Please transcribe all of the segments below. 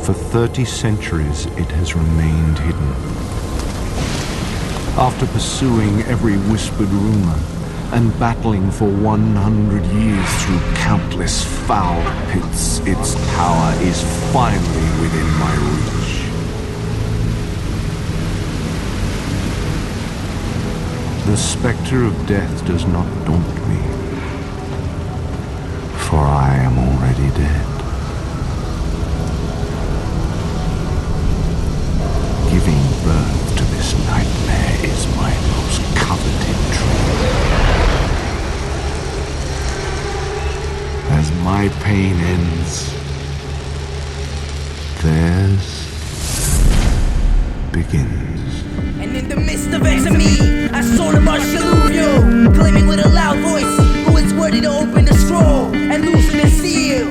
For 30 centuries, it has remained hidden. After pursuing every whispered rumor and battling for 100 years through countless foul pits, its power is finally within my reach. The specter of death does not daunt me, for I am already dead. Giving birth to this nightmare is my most coveted dream. As my pain ends, theirs begins. And in the midst of it to me, I saw the Marshalluvio, claiming with a loud voice who is worthy to open the scroll and loosen the seal.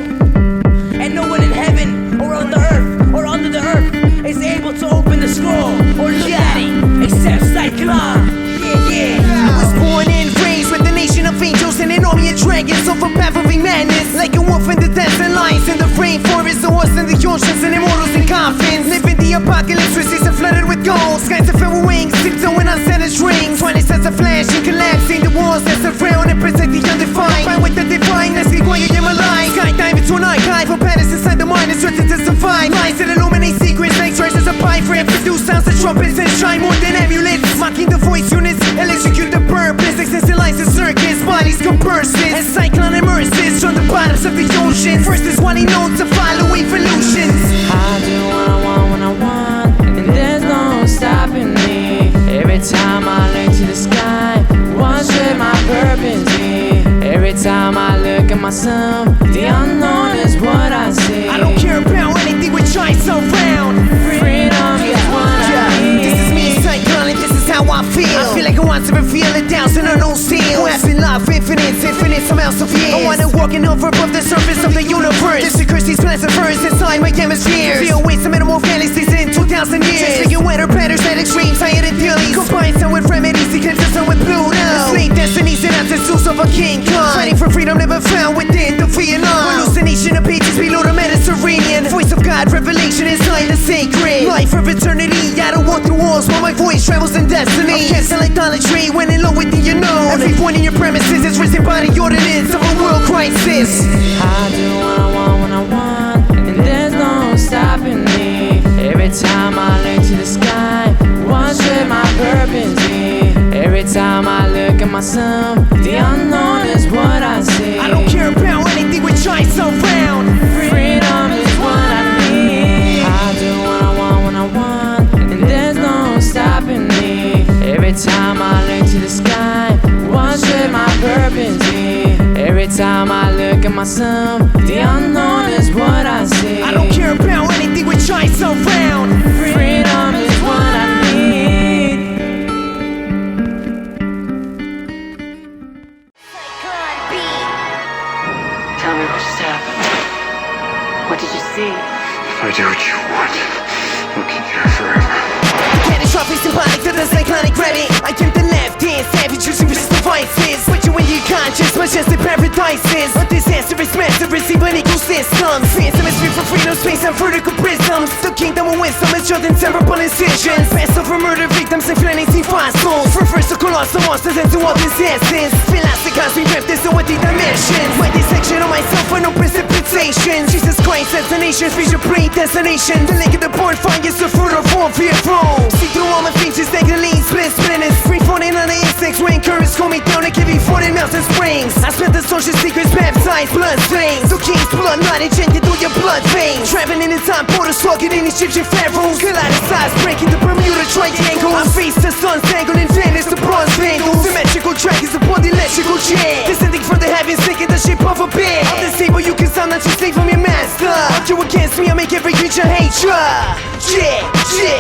And no one in heaven or on the earth or under the earth is able to open the scroll or look at it except Si-Klon. I was born and raised with the nation of angels and an army of dragons of a path of madness. Like a wolf in the desert, lions in the rainforest, the horse in the oceans, and immortals in coffins. Live in the apocalypse, with seasons flooded with gold. Skies of filled with wings, tiptoeing on Santa's rings. 20 sets of flashing, collapsing the walls that surround and protect the undefined. Fight with the divine, let's get quiet in my life. Skydiving to an archive of patterns inside the mind is written to survive. Lies that illuminate secrets like treasures of pie for produce sounds of trumpets and shine more than amulets. Mocking the voice units, electrocute the purpose. Existentialize the circus, bodies comperses. As Si-Klon immerses from the bottoms of the ocean. First is what he knows to follow evolutions. I do what I want when I want, and there's no stopping me. Every time I look to the sky, what should my purpose be? Every time I look at myself, the unknown is what I see. I don't care about anything which I surround. Freedom is what I need. This is me, Si-Klon, and this is how I feel. I feel like I want to reveal it down to unknown steel. Who has been love, infinite amounts of years. I wanna walking over above the surface of the universe. Just to curse these plants and birds inside my hemispheres. Feel ways to minimal galaxies in 2,000 years. Transfigure weather patterns at extremes, higher than theories. Combine some with remedies, eclipse the sun with Pluto. Slave destinies and attitudes of a King Kong. Fighting for freedom never found within the Vietnam. Hallucination of pages below the Mediterranean. Voice of God, revelation inside the sacred. Life of eternity, I don't walk through walls while my voice travels in destiny. I'm casting idolatry when in love with the unknown. Every point in your premises is risen by the ordinance of a world crisis. I do what I want when I want, and there's no stopping me. Every time I look to the sky, what should my purpose be? Every time I look at myself, the unknown is what I see. I don't care about anything which I surround. Freedom is what I need. I do what I want when I want, and there's no stopping me. Every time I look to the sky, what should my purpose be? Every time I look at myself, the unknown is what I see. I don't care about anything which I surround. Freedom is what I need. Tell me what just happened. What did you see? If I do what you want, you'll keep here forever. Catastrophe symbolic to the cyclonic credit. I keep the left hand savage using resist devices. Put you in your conscience, majestic paradises. A disastrous master receive an ecosystem. Phantom is free for freedom, space and vertical prisms. The kingdom of wisdom is shut in terrible incisions. Pass over murder victims and flanking fossils. Reverse the colossal monsters into all disasters. Phelastic as we rip this in with the dimensions. My dissection on myself for no precipitation. Jesus Christ, as the nations reach a predestination. The link of the born fire is the fruit of all fear throne. See through all my features, they can lean, split, splinters. Free falling on the insects, rain currents, call me down and give me 40 mountain springs. I spent the social secrets, baptized blood stains. So king's blood, not injected through your blood veins. Traveling in the time portal, slugging in Egyptian pharaohs. Kaleidoscopes breaking the Bermuda Triangle. I face the sun's tangled in Venice, the bronze vandals. Symmetrical track is upon the electrical chair. Descending from the heavens, thinking the shape of a bear. On this table you can sound that you stay from your master. Argue against me, I make every creature hate ya.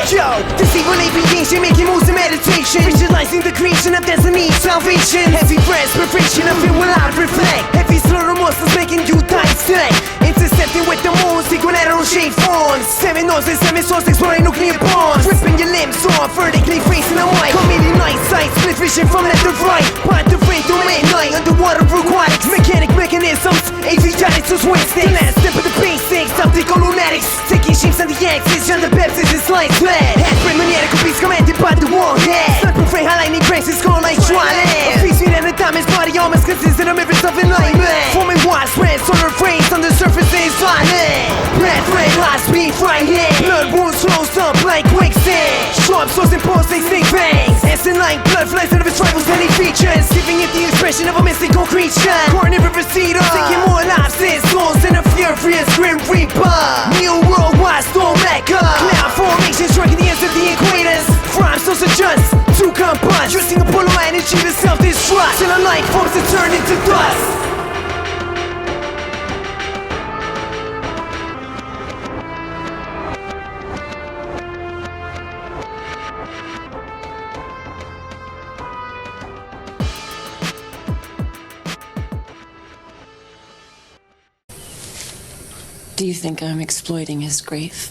Yo, this evil aviation making moves in meditation. Visualizing the creation of destiny, salvation. Heavy respiration, I feel will I reflect. Heavy slaughter monsters making you dissect. Intercepting with the moon, sequential shape forms. 7 noses, 7 swords, exploring nuclear bombs. Ripping your limbs off, vertically facing the mic. Committing night sight, split vision from left to right. Part the rain through midnight, underwater aquatics. Mechanic mechanisms, avionics to Wednesday. The last step of the basics, optical lunatics. Taking shapes on the axis, John the Baptist is like flat. Half-brain maniacal beast commanded by the warhead. Sniper frame, highlighting cranks, it's called like Twilight. A piece made out of diamonds, body armors consistent of mirrors of enlightenment. Forming widespread solar frames on the surface is violent. Red flame, high speed, frightening. Blood wounds closed up like quicksand. Sharp swords and paws, they sting fangs. Dancing like blood flies out of his rivals' many features. Giving it the expression of a mystical creature. Carnivorous eater, taking more lives than souls than a furious grim reaper. New worldwide storm echo. Cloud formation striking the ends of the equators. Crimes so just to combust. Dressing a polar energy to self-destruct. Till a light forms to turn into dust. Do you think I'm exploiting his grief?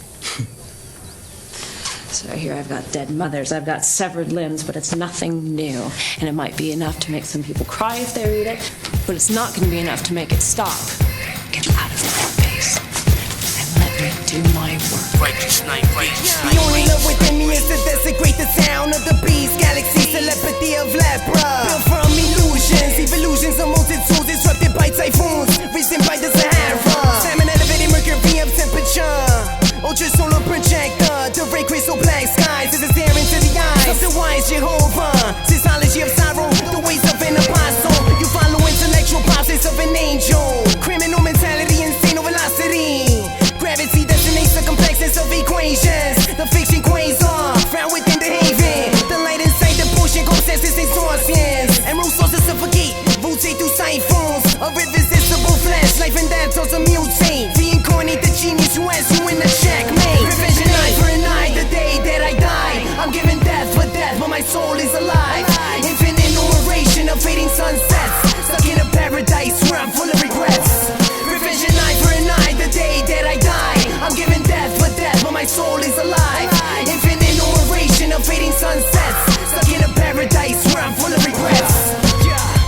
So here I've got dead mothers, I've got severed limbs, but it's nothing new. And it might be enough to make some people cry if they read it, but it's not going to be enough to make it stop. Get out of my face and let me do my work. The only love within me is to desecrate the sound of the beast. Galaxy, telepathy of lepra. Built from illusions, evolutions of multitudes disrupted by typhoons, risen by the Sahara. Salmon elevated mercury of temperature. Ultra solar projector, the ray crystal black skies is a stare into the eyes of the wise Jehovah. Psychology of sorrow, the ways of an apostle. You follow intellectual process of an angel. Criminal mentality, insane velocity. Gravity decimates the complexness of equations. The fiction quasar, found within the haven. The light inside the potion consensus distortions. Emerald sources suffocate, rotate through siphons of irresistible flesh. Life and death also mutate. Reincarnate the genius who has you in the checkmate. Revenge an eye for an eye, the day that I die. I'm giving death for death, but my soul is alive. Infinite numeration of fading sunsets. Stuck in a paradise where I'm full of regrets. Revenge an eye for an eye, the day that I die. I'm giving death for death, but my soul is alive. Infinite numeration of fading sunsets. Stuck in a paradise where I'm full of regrets.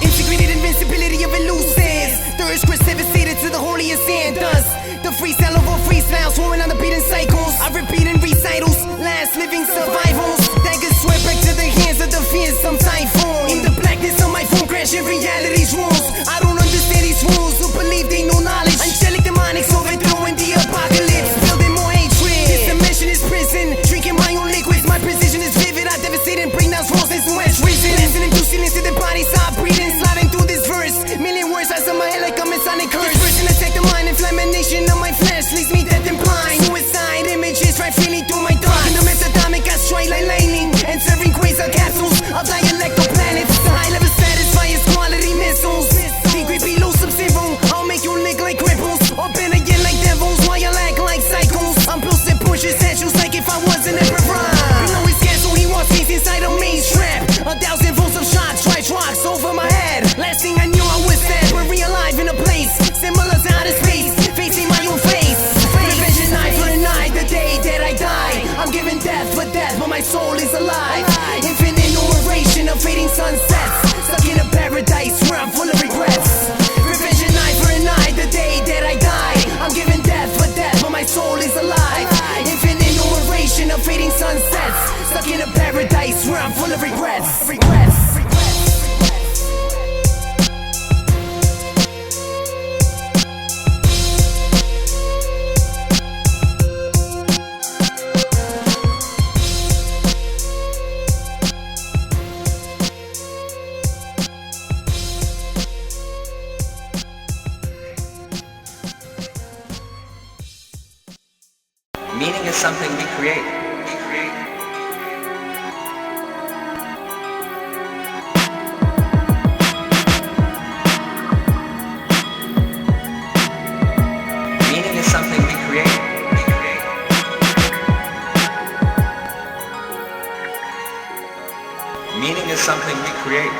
Integrated invincibility of elusives. Thirst devastated to the holiest anthers. The freestyle of all freestyles, swarming on the beat and cycles. I repeat in recitals, last living survivals. Daggers sweat back to the hands of the fearsome typhoon. In the blackness of my phone, crashing reality's rules. I don't understand these rules who believe they know knowledge. Angelic demonics overthrowing the apocalypse, building more hatred. This dimension is prison, drinking my own liquids. My precision is vivid, I devastate and bring down forces who has risen. Dancing into silence to the body, stop breathing, sliding through this verse. Million words eyes on my head like a Masonic curse. This person attack the mind, inflammation of my flesh leaves me dead and blind. Suicide images right feeling through my thoughts. In the metadamic, I strike like lightning, entering quasar capsules of dialectal planets. The high level satisfies quality missiles. Degree below sub-zero, I'll make you lick like cripples, or bend again like devils while you act like cycles. I'm built to push his statues like if I was an emperor. Below his castle, he walks face inside a maze trap. 1,000 volts of shots, strike rocks over my head. Last thing I knew, I was dead, but realive in a place similar to outer space, facing my own face. Revenge an eye for an eye, the day that I die. I'm giving death for death, but my soul is alive. Infinite numeration of fading sunsets. Stuck in a paradise where I'm full of regrets. Revenge an eye for an eye, the day that I die. I'm giving death for death, but my soul is alive. Infinite numeration of fading sunsets. Stuck in a paradise where I'm full of regrets. Meaning is something we create. Meaning is something we create. Meaning is something we create.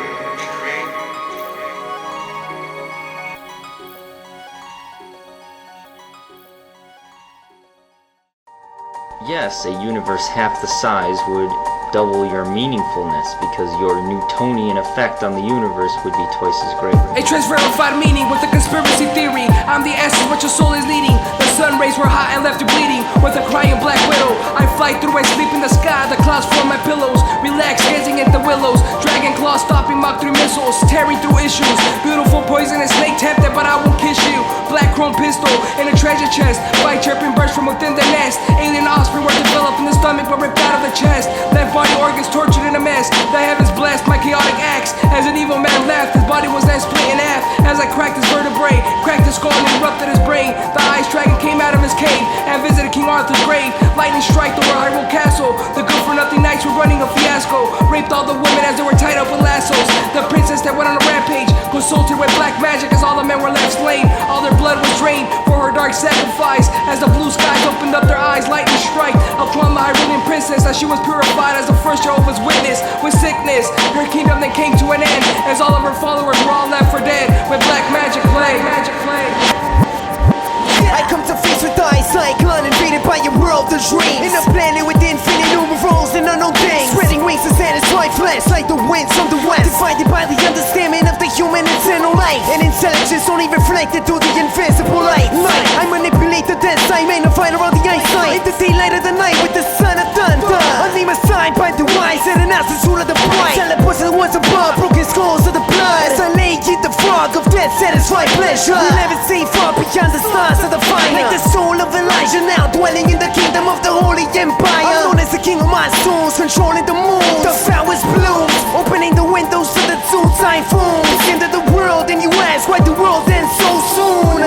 Yes, a universe half the size would double your meaningfulness because your Newtonian effect on the universe would be twice as great. A Tranzerified meaning with a conspiracy theory. I'm the essence, what your soul is leading. The sun rays flames were hot and left you bleeding with a crying black widow. I fly through and sleep in the sky, the clouds form my pillows. Relax, gazing at the willows, dragon claws stopping Mach 3 missiles, tearing through issues. Beautiful poisonous snake tempted, but I won't kiss you. Black chrome pistol in a treasure chest, white chirping birds from within the nest. Alien offspring were developed in the stomach but ripped out of the chest. Left body organs tortured in a mess. The heavens blessed my chaotic acts. As an evil man laughed, his body was then split in half. As I cracked his vertebrae, cracked his skull and erupted his brain. The ice dragon came out of his cave and visited King Arthur's grave. Lightning strike over Hyrule Castle. The good-for-nothing knights were running a fiasco. Raped all the women as they were tied up with lassos. The princess that went on a rampage consulted with black magic as all the men were left slain. All their blood was drained for her dark sacrifice. As the blue skies opened up their eyes, lightning strike upon the Hyrulean princess as she was purified as the first Jehovah's Witness with sickness. Her kingdom then came to an end as all of her followers were all left for dead with black magic plague. I come to face with the Si-Klon, invaded by your world of dreams. In a planet with infinite numerals and unknown things, spreading wings to satisfy flesh like the winds from the west. Divided by the understanding of the human internal life, and intelligence only reflected through the invisible light. I manipulate the dead side, magnify around the eyesight. In the daylight of the night with the son of thunder, a name assigned by the wise and announces rule of the bright. Teleports to the ones above, broken skulls of the blood. As I lay in the fog of death, satisfied pleasure. We'll never see far beyond the stars of the fire. Like the soul of Elijah now dwelling in the kingdom of the Holy Empire. I'm known as the king of my souls, controlling the moon. The flowers bloom, opening the windows to the two typhoons. The end of the world, and you ask why the world ends so soon.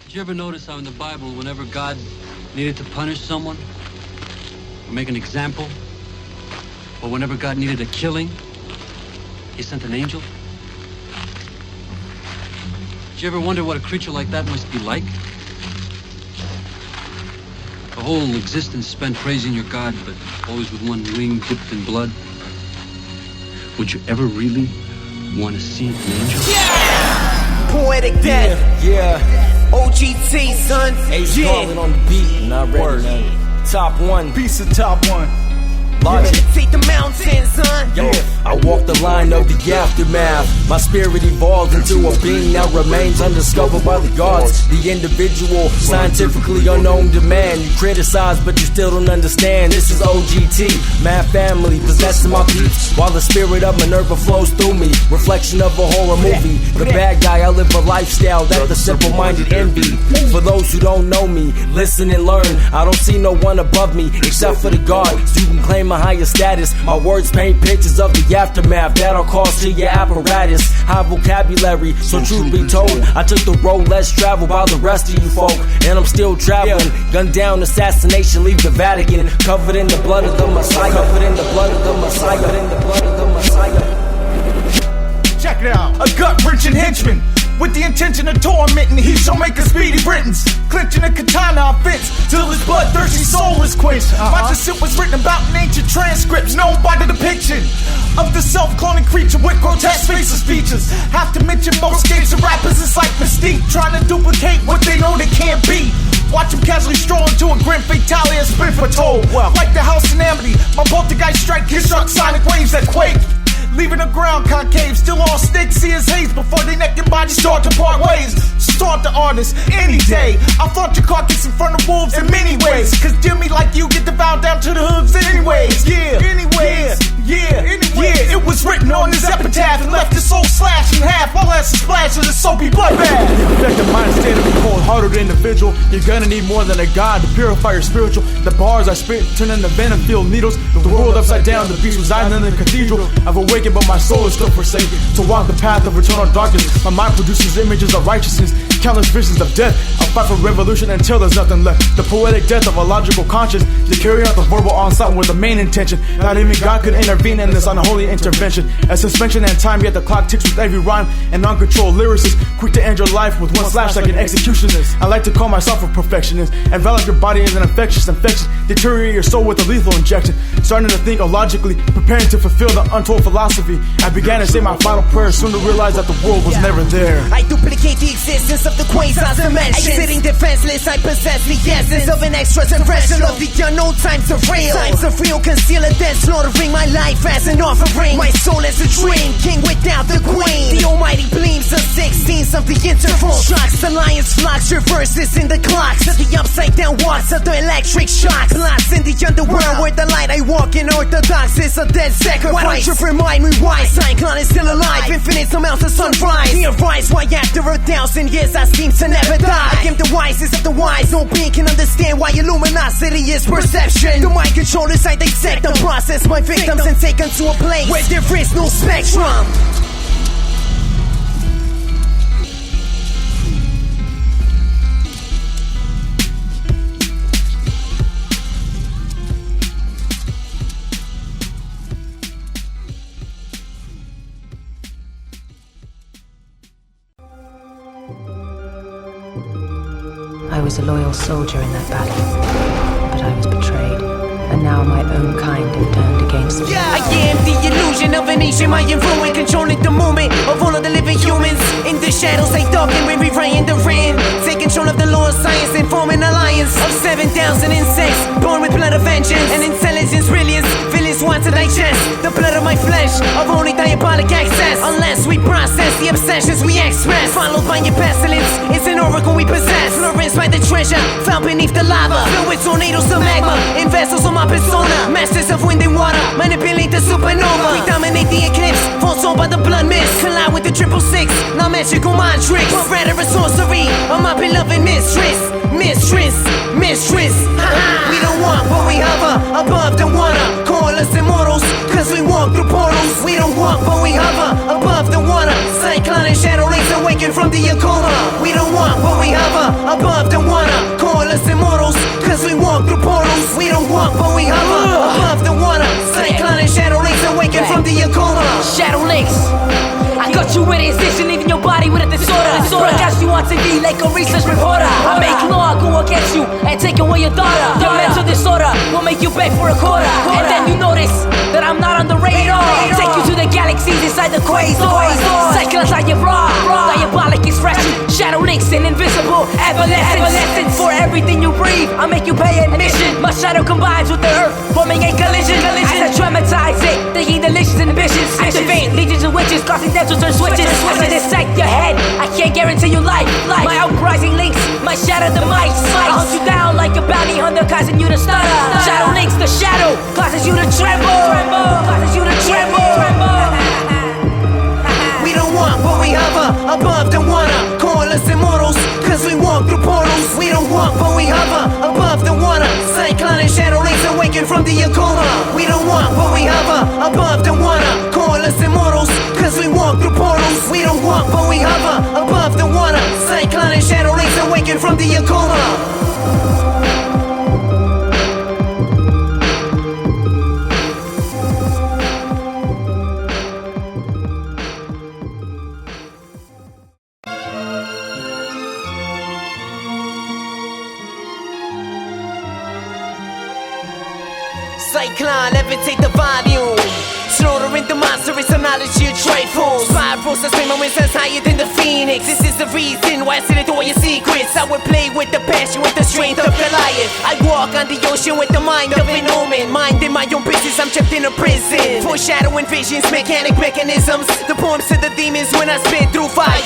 Did you ever notice how in the Bible, whenever God needed to punish someone, or make an example, or whenever God needed a killing, he sent an angel? Did you ever wonder what a creature like that must be like? A whole existence spent praising your God, but always with one wing dipped in blood. Would you ever really want to see an angel? Yeah! Poetic death. Yeah. OGT, son. Ace calling on the beat. Not ready, man. Top one. Piece of top one. Logic. Take the mountains, son. Yo, I walk the line of the aftermath. My spirit evolved into a being that remains undiscovered by the gods. The individual, scientifically unknown to man. You criticize, but you still don't understand. This is OGT, mad family, possessing my peeps, while the spirit of Minerva flows through me. Reflection of a horror movie. The bad guy, I live a lifestyle that the simple-minded envy. For those who don't know me, listen and learn. I don't see no one above me, except for the gods. You can claim a higher status. My words paint pictures of the aftermath that'll cause to your apparatus. High vocabulary, so truth be told, I took the road less traveled by the rest of you folk, and I'm still traveling. Gunned down, assassination, leave the Vatican covered in the blood of the Messiah. Covered in the blood of the Messiah. Covered in the blood of the Messiah. Check it out. A gut-wrenching henchman with the intention of tormenting, he shall make a speedy riddance. Clenching a katana fits till his bloodthirsty soul is quenched. Much of shit was written about in ancient transcripts, known by the depiction of the self-cloning creature with grotesque faces features. Have to mention most gangster rappers, it's like Mystique, trying to duplicate what they know they can't be. Watch him casually stroll into a grim fatality and spin for toll. Like the house in Amity, my poltergeist strike construct sonic waves that quake, leaving the ground concave, still on sticks, see his haze before they neck and body start to part ways. Start the artist any day. I fought your carcass in front of wolves in many ways, cause Jimmy like you get devoured down to the hooves anyways. Yeah, anyways, yeah, it was written on his epitaph and left his soul slashed in half. All that's a splash of the soapy bloodbath. Affect the mind state of a cold-hearted individual. You're gonna need more than a god to purify your spiritual. The bars I spit turn into venom-filled needles. The world upside down, the beast residing in the cathedral. I've awakened, but my soul is still forsaken. To walk the path of eternal darkness, my mind produces images of righteousness, countless visions of death. I'll fight for revolution until there's nothing left. The poetic death of a logical conscience, to carry out the verbal onslaught with the main intention. Not even God could intervene in this unholy intervention. A suspension in time, yet the clock ticks with every rhyme. An uncontrolled lyricist, quick to end your life with one slash like an executionist. perfectionist. I like to call myself a perfectionist. Envelop your body as an infectious infection. Deteriorate your soul with a lethal injection. Starting to think illogically, preparing to fulfill the untold philosophy. I began to say my final prayer, soon to realize that the world was never there. I duplicate the existence of the quasars dimensions. Sitting defenseless, I possess the essence of an extraterrestrial. Of the unknown times of real. Times of real conceal a death, slaughtering my life as an offering. My soul is a dream, king without the queen. The almighty bleams of 16th of the interval. Shocks, alliance flocks, reverses in the clocks. Of the upside down walks of the electric shocks. Plots in the underworld where the light I walk in orthodox is a dead sacrifice. Why don't you remind me why Si-Klon is still alive? Infinite amounts of sunrise. Near rise, why after 1,000 years I seem to never die? I am the wisest of the wise. No being can understand why luminosity is perception. The mind controllers, I dissect and process my victims and take them to a place where there is no spectrum. I was a loyal soldier in that battle, but I was betrayed, and now my own kind have turned against me. I am the illusion of an ancient Mayan ruin, controlling the movement of all of the living humans. In the shadows they darken when we write in the written. Take control of the law of science and form an alliance of 7,000 insects, born with blood of vengeance and intelligence brilliance. Villains want to digest the blood of my flesh, of only diabolic access. Unless we process the obsessions we express, followed by your pestilence, it's an oracle we possess. Flourished by the treasure found beneath the lava, filled with tornadoes of magma, in vessels of my persona. Masters of wind and water, manipulate the supernova. We dominate the eclipse, foretold by the blood mist. Collide with the 666, not magical mind tricks, but rather a sorcery of my beloved mistress. Mistress, mistress, haha. We don't walk, but we hover above the water. Call us immortals, cause we walk through portals. We don't walk, but we hover above the water. Si-Klon and ShadowLynx awaken from the coma. We don't walk, but we hover above the water. Call us immortals, cause we walk through portals. We don't walk, but we hover above the water. Si-Klon and ShadowLynx awaken from the coma. ShadowLynx, I got you with incision, leaving your body with a disorder. Broadcast you on TV like a research reporter. I make law, go against you and take away your daughter. Your mental disorder will make you beg for a quarter. And then you notice that I'm not on the radar. Take you to the galaxies inside the quasars. Si-Klon's on your bra. Diabolic expression, ShadowLynx and invisible evanescence. For everything you breathe, I make you pay admission. My shadow combines with the earth, forming a collision. As I traumatize it, thinking delicious ambitions. Activate legions of witches, causing them to turn switches. As I dissect your head, I can't guarantee you life. My uprising links, my shadow the mice. I hunt you down like a bounty hunter, causing you to stutter. ShadowLynx, the shadow causes you to tremble. Causes you to tremble. We don't walk, but we hover above the water. Call us immortals, cause we walk through portals. We don't walk, but we hover above the water. Si-Klon and ShadowLynx awaken from the coma. We don't walk, but we hover above the water. Call us immortals, cause we walk through portals. We don't walk, but we hover above the water. Si-Klon and ShadowLynx awaken from the coma. Si-Klon, levitate the volume. Slaughtering the monster is a knowledge you trifles. Spirals that spin my wings as higher than the phoenix. This is the reason why I sit into all your secrets. I would play with the passion, with the strength of Goliath. I walk on the ocean with the mind of an omen. Minding my own business, I'm trapped in a prison. Foreshadowing visions, mechanic mechanisms. The poems to the demons when I spit through fire.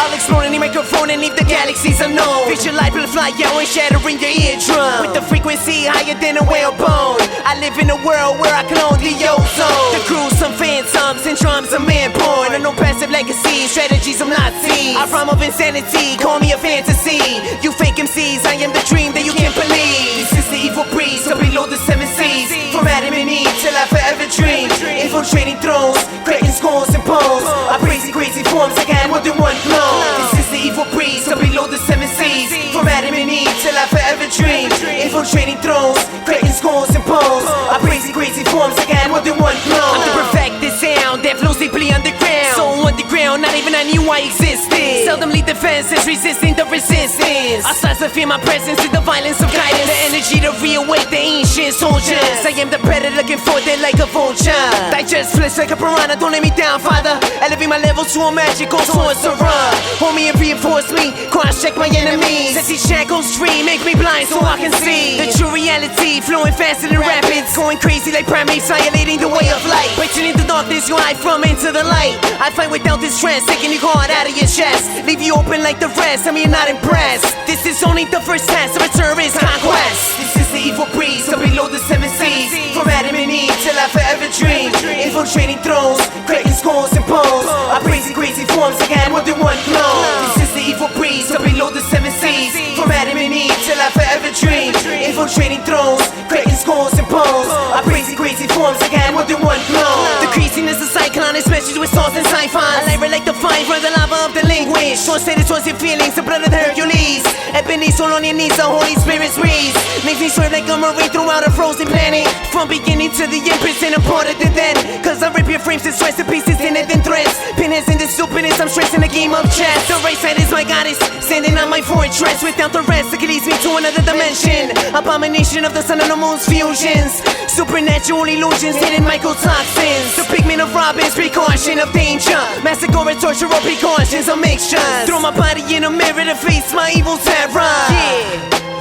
I'll explore any microphone and leave the galaxies unknown. Vision light will fly out and shattering your eardrum. With the frequency higher than a whalebone. I live in a world where I clone the ozone. The some phantoms and drums of man born. I know passive legacy, strategies I'm not seen. I rhyme of insanity, call me a fantasy. You fake MCs, I am the dream that you can't believe. This is the evil breeze, so below the 7 seas. From Adam and Eve till I forever dream. Infiltrating thrones, cracking skulls and bones. I praise in crazy forms, I got more than one clone. This is the evil breeze, so below the 7 seas. From Adam and Eve till I forever dream. Infiltrating thrones, cracking skulls and bones. I praise in crazy forms, I got more than one clone. I'm the perfected sound that flows deeply underground. So underground, not even an knew I existed. Seldomly defenses, resisting the resistance. I start to feel my presence in the violence of guidance. The energy to reawake the ancient soldiers. I am the predator looking for dead like a vulture. Digest flesh like a piranha, don't let me down, father. Elevate my level to a magical sorcerer. Hold me and reinforce me, cross-check my enemies. Set these shackles free, make me blind so I can see the true reality, flowing faster than rapids. Going crazy like primates, violating the way of light. Breaking into darkness, you hide from into the light. I fight without distress, taking your heart out of your chest. Leave you open like the rest, tell me you're not impressed. This is only the first test of a terrorist conquest. This is the evil breeze, so below the 7 seas. From Adam and Eve till I forever dream. Infiltrating thrones, cracking skulls and bones. I praise in crazy forms like I had more than one clone. This is the evil breeze, so below the 7 seas. From Adam and Eve till I forever dream. Infiltrating thrones, cracking skulls and bones. I praise in crazy forms like I had more than one clone. The craziness of Si-Klon is messaged with sauce and siphons. I like the fire, the lava of the language. Short stated towards your feelings, the blood of the Hercules. Ebony soul on your knees, the Holy Spirit's breeze. Makes me swerve like a marine throughout a frozen planet. From beginning to the end, and I'm part of the then. Cause I rip your frames and slice to pieces in it than threads. Pinheads in the stupidness, I'm stressing the game of chess. The right side is my goddess, standing on my fortress. Without the rest, it leads me to another dimension. Abomination of the sun and the moon's fusions. Supernatural illusions, hidden mycotoxins. The pigment of robins, precaution of danger. Massacre and torture or precautions of mixtures. Throw my body in a mirror to face my evil terror.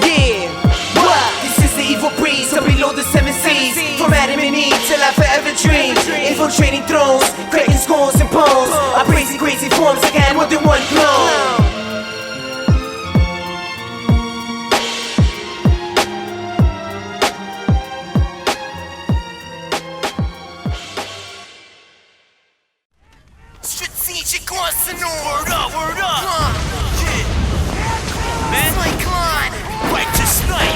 Yeah, what? This is the evil breeze, so below the 7 seas. From Adam and Eve till I forever dream. Infiltrating thrones, cracking skulls and bones. I praise in crazy forms like I had more than one clone. Stratejik arsenal. Word up, word up. Yeah. Man, Si-Klon. Righteous night.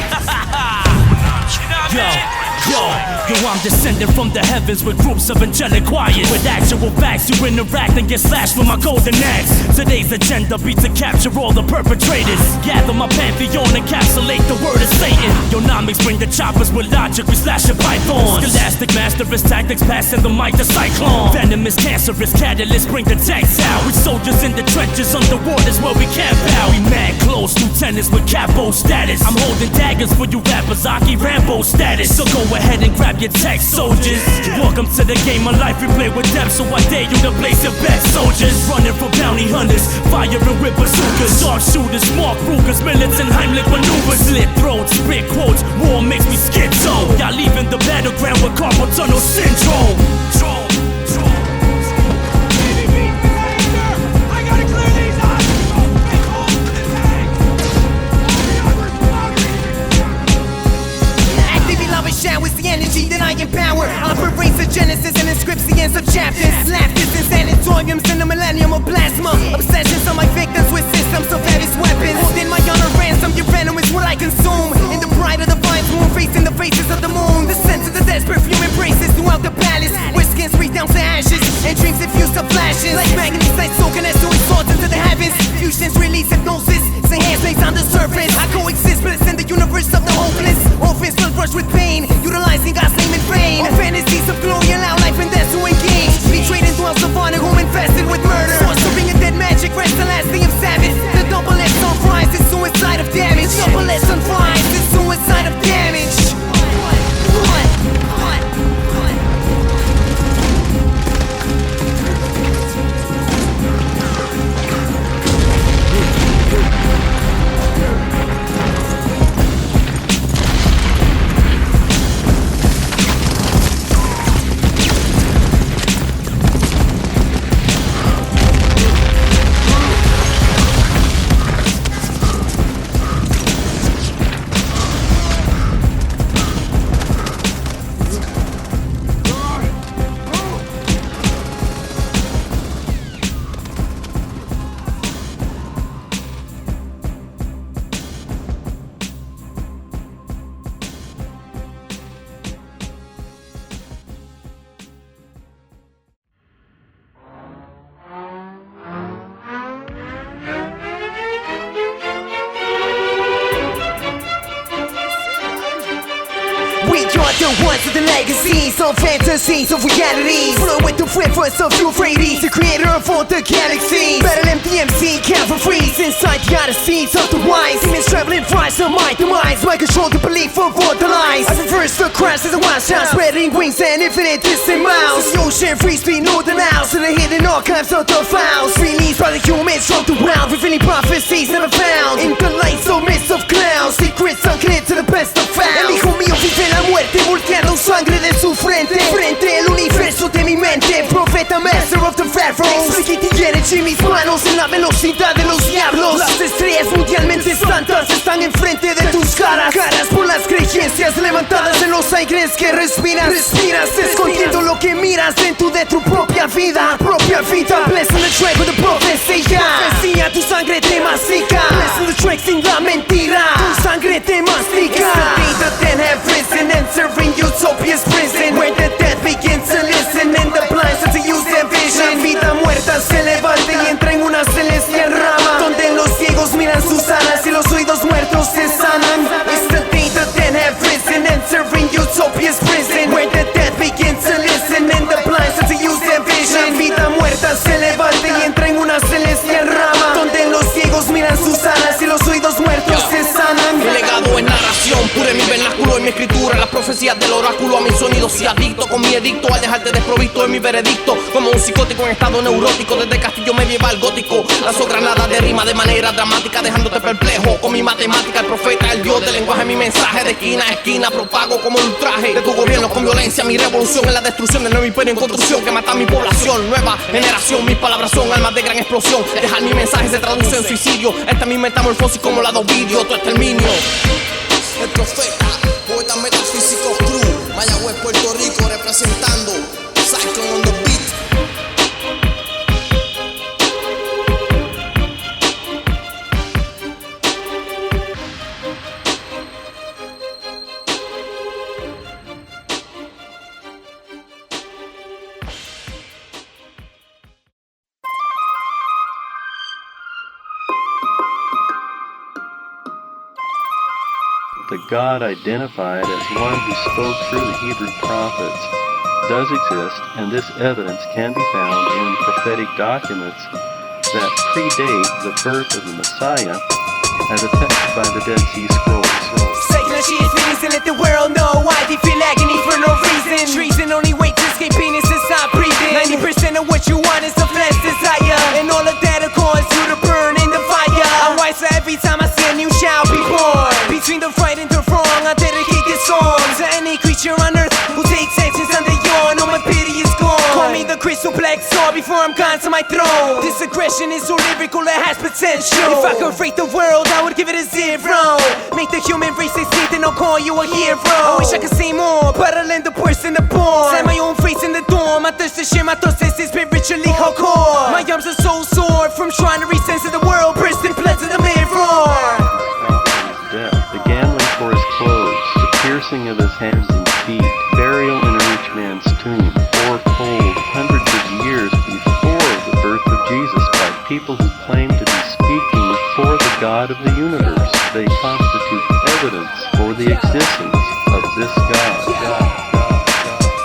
Yo, I'm descended from the heavens with groups of angelic choirs. With actual facts, you interact and get slashed with my golden axe. Today's agenda be to capture all the perpetrators. Gather my pantheon, encapsulate the word of Satan. Yonomics bring the choppers with logic, we slash your pythons. Scholastic masterist tactics, passing the mic to Si-Klon. Venomous, cancerous catalyst, bring the text out. We soldiers in the trenches, underwater's where we camp out. We mad close, lieutenants with capo status. I'm holding daggers for you rappers, Aki Rambo status. So go ahead and grab your tech, soldiers. Welcome to the game of life, we play with them, so I dare you to blaze your best, soldiers. Running from bounty hunters, firing with bazookas. Sharpshooters, Mark Rugers, militant Heimlich maneuvers. Slit throats, spit quotes, war makes me schizo. Y'all leaving the battleground with carpal tunnel syndrome. Showers the energy that I empower. Operates the genesis and inscriptions of chapters. Laughters and sanatoriums in the millennium of plasma. Obsessions on my victims with systems of various weapons. Holding my honor ransom, your venom is what I consume. In the pride of the vines, moon facing the faces of the moon. The sense of the death perfume embraces throughout the palace. Where skins breathe down to ashes and dreams infuse to flashes. Like magnets, I soak and as to exalt into the heavens. Fusions release hypnosis, say hands makes on the surface. I coexist, but it's in the universe of the hopeless. Orphans will rush with pain, utilizing God's name in vain. All fantasies of glory allow life and death to engage. Betrayed and dwells upon a home infested with murder. Sorcery and dead magic rest the last day of Sabbath. The double-edged sunrise is suicide of damage. Double-edged sunrise is suicide of damage. legacies of fantasies of realities. Flow with the rivers of Euphrates, the creator of all the galaxies. Battle MDMC, cavalries inside the odysseys of the wise. Demons traveling fries on my demise. My control the belief of all the lies. I reverse the crash as a wild shot, spreading wings and infinite distant miles. The ocean frees me northern house to the hidden archives of the files. Released by the humans from the wild, revealing prophecies never found. In the lights or mist of clouds, secrets unclear to the best of found. El hijo mío vive la muerte, volteando sangre de su frente. Frente el universo de mi mente. Profeta, master of the pharaohs. Expliqué y energy mis manos en la velocidad de los diablos. Las estrellas mundialmente santas están enfrente de tus caras. Caras por las creencias levantadas en los aires que respiras. Respiras escondiendo lo que miras dentro de tu propia vida. Propia vida. Blessing the track with the profecía. Profecía, tu sangre te mastica. Blessing the track sin la mentira. Tu sangre te mastica. It's the dead have risen, entering utopia's prison, where the dead begins to listen and the blind start to use their vision. La vida muerta se levanta y entra en una celestial rama, donde los ciegos miran sus alas y los oídos muertos se sanan. It's the day the dead have risen, entering utopia's prison, where the dead begins to listen and the blind start to use their vision. La vida muerta se levanta y entra en una celestial rama, donde los ciegos miran sus alas y los oídos muertos se sanan. Mi legado es narración, pure mi vernáculo en mi escritura, las profecías del oráculo a mis sonidos y adicto con mi edicto al dejarte desprovisto en mi veredicto, como un psicótico en estado neurótico desde castillo medieval gótico. Lanzo granadas de rima de manera dramática dejándote perplejo con mi matemática, el profeta, el dios del lenguaje, mi mensaje de esquina a esquina propago como el ultraje de tu gobierno con violencia. Mi revolución es la destrucción del nuevo imperio en construcción que mata a mi población. Nueva generación, mis palabras son almas de gran explosión. Dejar mi mensaje se traduce en suicidio. Esta es mi metamorfosis como la de Ovidio, tu exterminio. El profeta, poeta metafísico crew, Mayagüez, Puerto Rico, representando Si-Klon on the beat. The God identified as one who spoke through the Hebrew prophets does exist, and this evidence can be found in prophetic documents that predate the birth of the Messiah as attested by the Dead Sea Scrolls. Secular shit is feelings to let the world know why they feel agony for no reason. Treason only way to escape pain is to stop breathing. 90% of what you want is the flesh desire, and all of that will cause you to burn in the fire. I'm wiser every time I see a new child be born. Between the right and the wrong, I dedicate this song to any creature on earth who takes actions under yawn. All my pity is gone. Call me the crystal black sword before I'm gone to my throne. This aggression is so lyrical, it has potential. If I could rate the world, I would give it a 0. Make the human race succeed, then I'll call you a hero. I wish I could say more, but I lend the person the born. Set my own face in the dorm. My thirst to share my thoughts is spiritually hardcore. My arms are so sore from trying to resense the world, bursting blood to the mirror. Death, the gambling for his clothes, the piercing of his hands and feet, burial in a rich man's tomb, foretold hundreds of years before the birth of Jesus by people who claim to be speaking for the God of the universe. They constitute evidence for the existence of this God.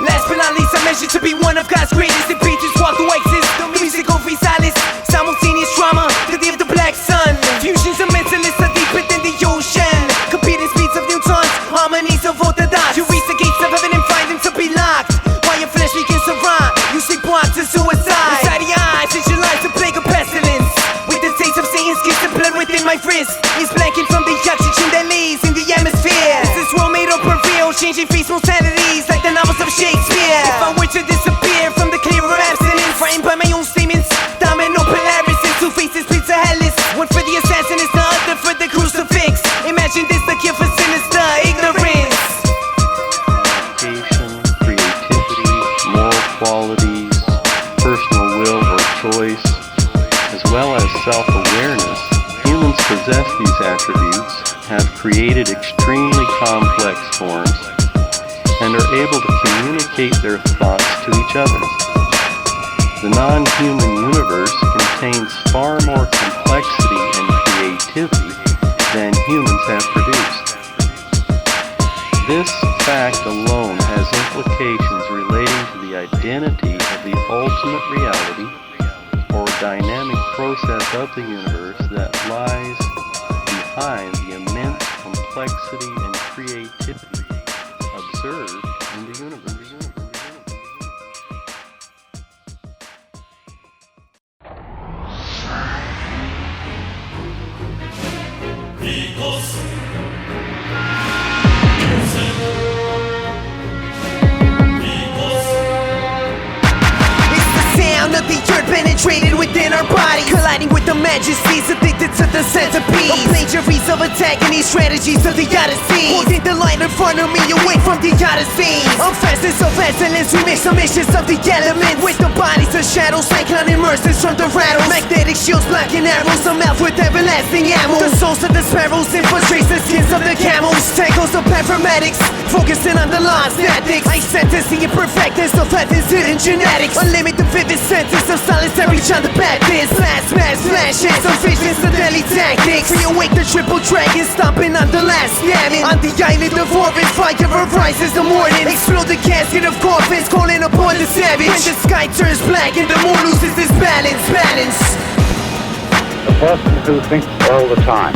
Last but not least, I mentioned to be one of God's greatest. The beat just walk the exist. The music of Rizalis, simultaneous drama, the day of the black sun. Fusions of mentalists are deeper than the ocean. Competing speeds of newtons, harmonies of all the dots. You reach the gates of heaven and find them to be locked. While your flesh begins to rot, you sleepwalk to suicide. Inside the eyes, it's your life to plague of pestilence. With the taste of Satan's kiss, the blood within my wrist is blanking from the oxygen that lays in the atmosphere. This world made up of real, changing face mortalities like the novels of Shakespeare. If I were to disappear from the clear of abstinence, framed by my own statements, domino Polaris and two faces plead to Hellas. One for the assassin is the other for the crucifix. Imagine this, the cure for sinister ignorance. Education, creativity, moral qualities, personal will or choice, as well as self-awareness. Humans possess these attributes, have created extremely complex forms, and are able to communicate their thoughts to each other. The non-human universe contains far more complexity and creativity than humans have produced. This fact alone has implications relating to the identity of the ultimate reality or dynamic process of the universe that lies behind the immense complexity and creativity observed in the universe. Of the earth penetrated within our body, colliding with the majesties addicted to the centipede. A plagiaries of attacking these strategies of the Odyssey, holding the line in front of me away from the Odyssey. I'm fastest of excellence, we make some missions of the elements, with the bodies of shadows, Si-Klon emerges from the rattles. Magnetic shields blocking arrows, I'm out with everlasting ammo. The souls of the sparrows infiltrates the skins of the camels. Tangles of paramedics, focusing on the lost ethics. I sentence the imperfectness of heaven's hidden genetics. Unlimited vivid sentence of silence that reach on the Baptist. Flashes of visions of deadly tactics. We awake the triple dragon, stomping on the last damning. On the island of orbit, fire arises the morning. Explode the casket of coffins, calling upon the savage. When the sky turns black and the moon loses its balance. The person who thinks all the time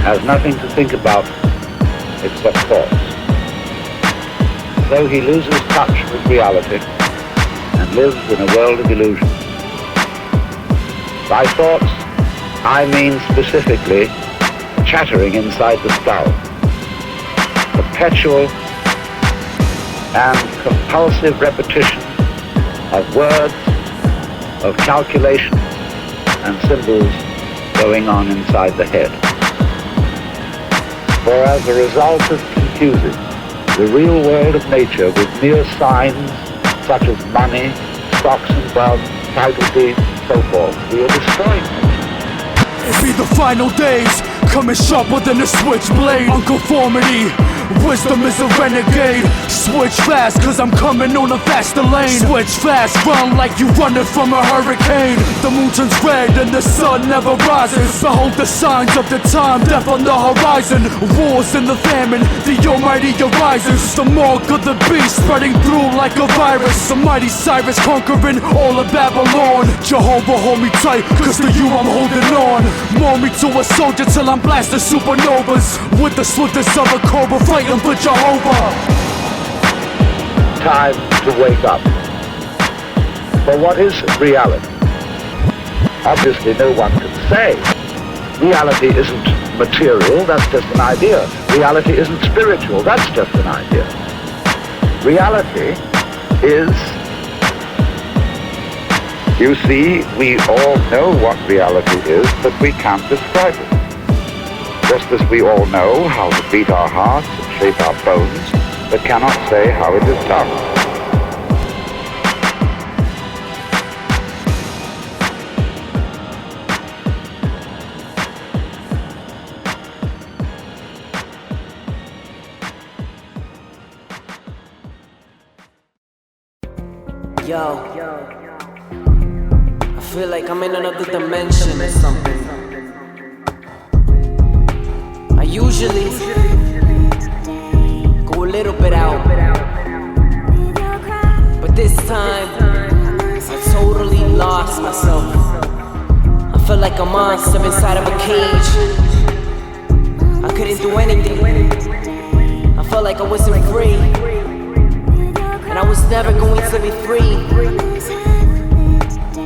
has nothing to think about except thoughts. So he loses touch with reality and lives in a world of illusion. By thoughts, I mean specifically chattering inside the skull, perpetual and compulsive repetition of words, of calculations and symbols going on inside the head. For as a result of confusing the real world of nature with mere signs such as money, stocks and bonds, title deeds, so forth, we are destroying it. It be the final days, coming sharper than a switchblade. Unconformity, wisdom is a renegade. Switch fast, cause I'm coming on a faster lane. Switch fast, run like you running from a hurricane. The moon turns red and the sun never rises. Behold the signs of the time, death on the horizon. Wars and the famine, the almighty arises. The mark of the beast spreading through like a virus. The mighty Cyrus conquering all of Babylon. Jehovah hold me tight, cause to you I'm holding on. Mold me to a soldier till I'm blasting supernovas. With the swiftness of a cobra, fighting for Jehovah. Time to wake up. For what is reality? Obviously no one can say. Reality isn't material, that's just an idea. Reality isn't spiritual, that's just an idea. Reality is, you see, we all know what reality is, but we can't describe it. Just as we all know how to beat our hearts and shape our bones, but cannot say how it is done. Yo, I feel like I'm in another dimension or something. I usually go a little bit out, but this time I totally lost myself. I felt like a monster inside of a cage. I couldn't do anything. I felt like I wasn't free, and I was never going to be free.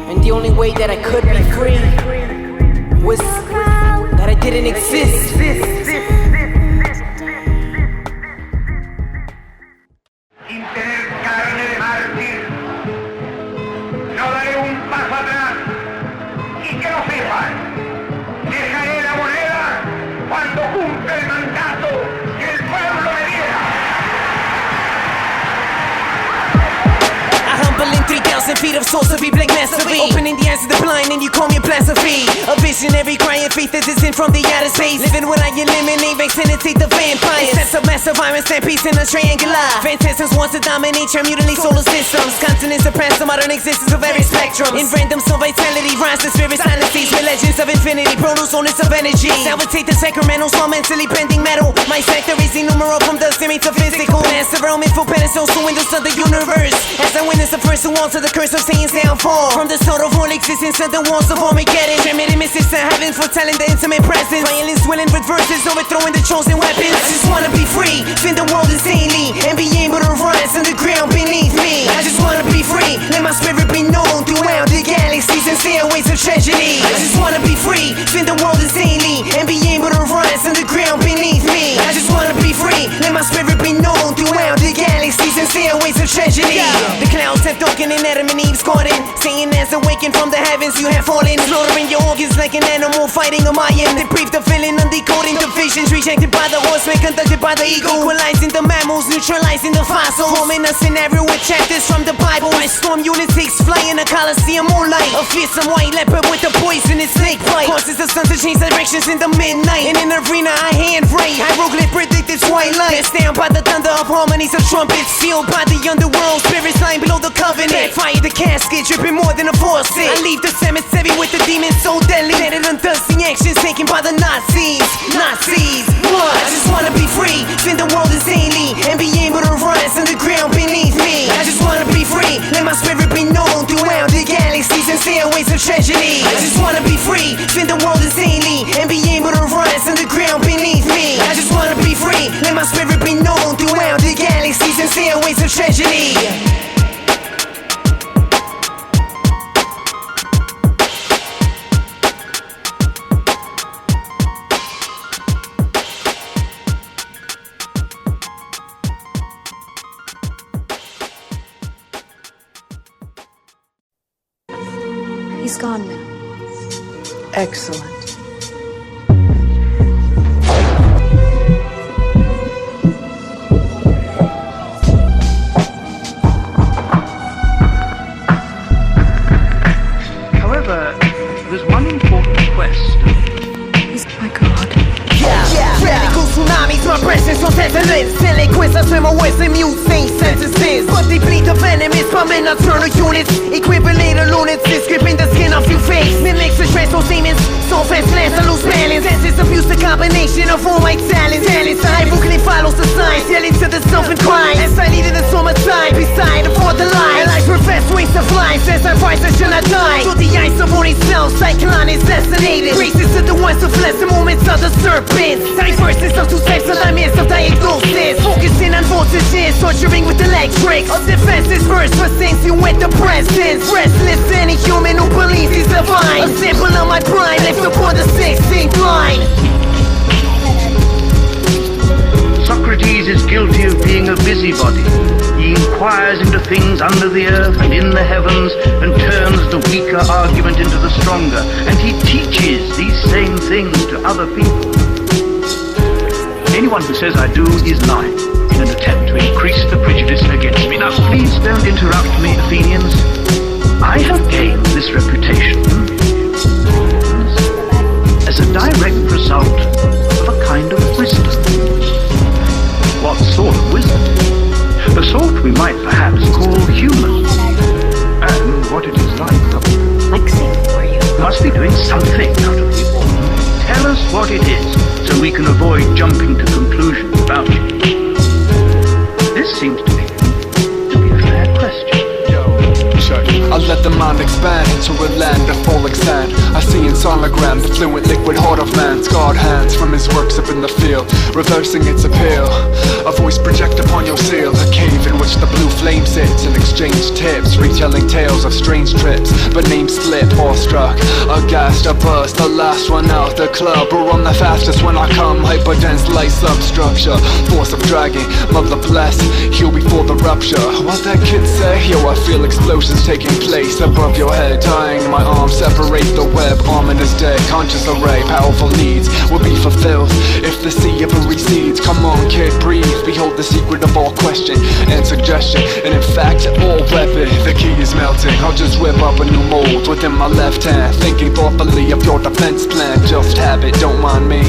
And the only way that I could be free was that I didn't exist. and feet of sorcery, black mastery. Opening the eyes of the blind and you call me a blasphemy. A visionary crying faith that is in from the outer space. Living what I eliminate, vaccinate the vampires. Sense of massive virus and peace in a triangular. Phantasms wants to dominate your mutilate solar systems. Continents suppress the modern existence of every spectrum. In randoms of vitality, rise the spirits, dynasties with legends of infinity, produce onus of energy. Salvatate the sacramentals while mentally bending metal. My sector is innumerable from the spirits of physical. Master realm for pedestals to windows of the universe. As I witness the first walls of the curse of Satan's downfall. From the start of all existence of the walls of Armageddon. Transmitting mystics to heaven, foretelling the intimate presence. Violence dwelling with verses, overthrowing the chosen weapons. I just wanna be free, spin the world insanely, and be able to rise on the ground beneath me. I just wanna be free, let my spirit be known throughout the galaxies and stairways of tragedy. I just wanna be free, spin the world insanely, and be able to rise on the ground beneath me. I just wanna be free, let my spirit be known throughout the galaxies and stairways of tragedy. The clouds have darkened and Adam and Eve's garden. Satan has awakened from the heavens, you have fallen. Slaughtering your organs like an animal fighting a lion. They brief the feeling, undecoding the visions. Rejected by the horseman, conducted by the eagle. Equalizing the mammals, neutralizing the fossils. Forming a scenario with chapters from the Bible. I storm lunatics, fly in a coliseum moonlight. A fearsome white leopard with a poisonous snake bite. Causes the sun to change directions in the midnight. In an arena I hand write, hieroglyph predicted twilight. Pressed down by the thunder of harmonies of trumpets. Sealed by the underworld, spirits lying below the covenant. Backfire the casket, dripping more than a faucet. I leave the cemetery with the demons so deadly that it undoes the actions taken by the Nazis. Nazis, what? I just wanna be free, spin the world insanely, and be able to rise on the ground beneath me. I just wanna be free, let my spirit be known throughout the galaxies and stairways of tragedy. I just wanna be free, spin the world insanely, and be able to rise on the ground beneath me. I just wanna be free, let my spirit be known throughout the galaxies and stairways of tragedy. He's gone now. Excellent. However, there's one important quest. My God. Radical tsunamis, my presence on senseless. Eloquence, I swim my words and mute faint sentences. But they bleed the venomous, but men nocturnal units. Equivalent lunatics, gripping the skin off your face. Mimics the stress of demons, so fast lands I lose balance. Senses abuse the combination of all my talents. Talents, I hieroglyph follows the signs, yelling to the self and crying. As I lead in the summertime, beside the for the line. I profess waste of life, as I rise I shall not die. So the ice of only cells, Si-Klon is assassinated. Graces to the ones of flesh, the moments of the serpents. Diverses of two types of nightmares of diagnosis. Focusing on voltages, torturing with electrics. Of defenses first for things you with the presence. Restless, any human who believes he's divine. A sample of my prime, left upon the 16th line. Socrates is guilty of being a busybody. He inquires into things under the earth and in the heavens and turns the weaker argument into the stronger. And he teaches these same things to other people. Anyone who says I do is lying in an attempt to increase the prejudice against me. Now, please don't interrupt me, Athenians. I have gained this reputation as a direct result of a kind of wisdom. What sort of wisdom? The sort we might perhaps call human. And what it is like for you. Must be doing something out of the ordinary. Tell us what it is, so we can avoid jumping to conclusions about you. This seems to be a fair question. I let the mind expand into a land of falling sand. I see in sonogram the fluent liquid heart of man. Scarred hands from his works up in the field, reversing its appeal. A voice project upon your seal, a cave in which the blue flame sits and exchange tips, retelling tales of strange trips. But names slip, awestruck, aghast, a burst, the last one out the club. Or on the fastest when I come, hyperdense light substructure, force of dragging, mother bless, heal before the rupture. What that kid say? Yo, I feel explosions taking place above your head. tying my arms separate the web. Ominous day, conscious array, powerful needs will be fulfilled if the sea ever recedes. Come on kid, breathe, behold the secret of all question and suggestion. And in fact, all weapon, the key is melting. I'll just whip up a new mold within my left hand, thinking thoughtfully of your defense plan. Just have it, don't mind me.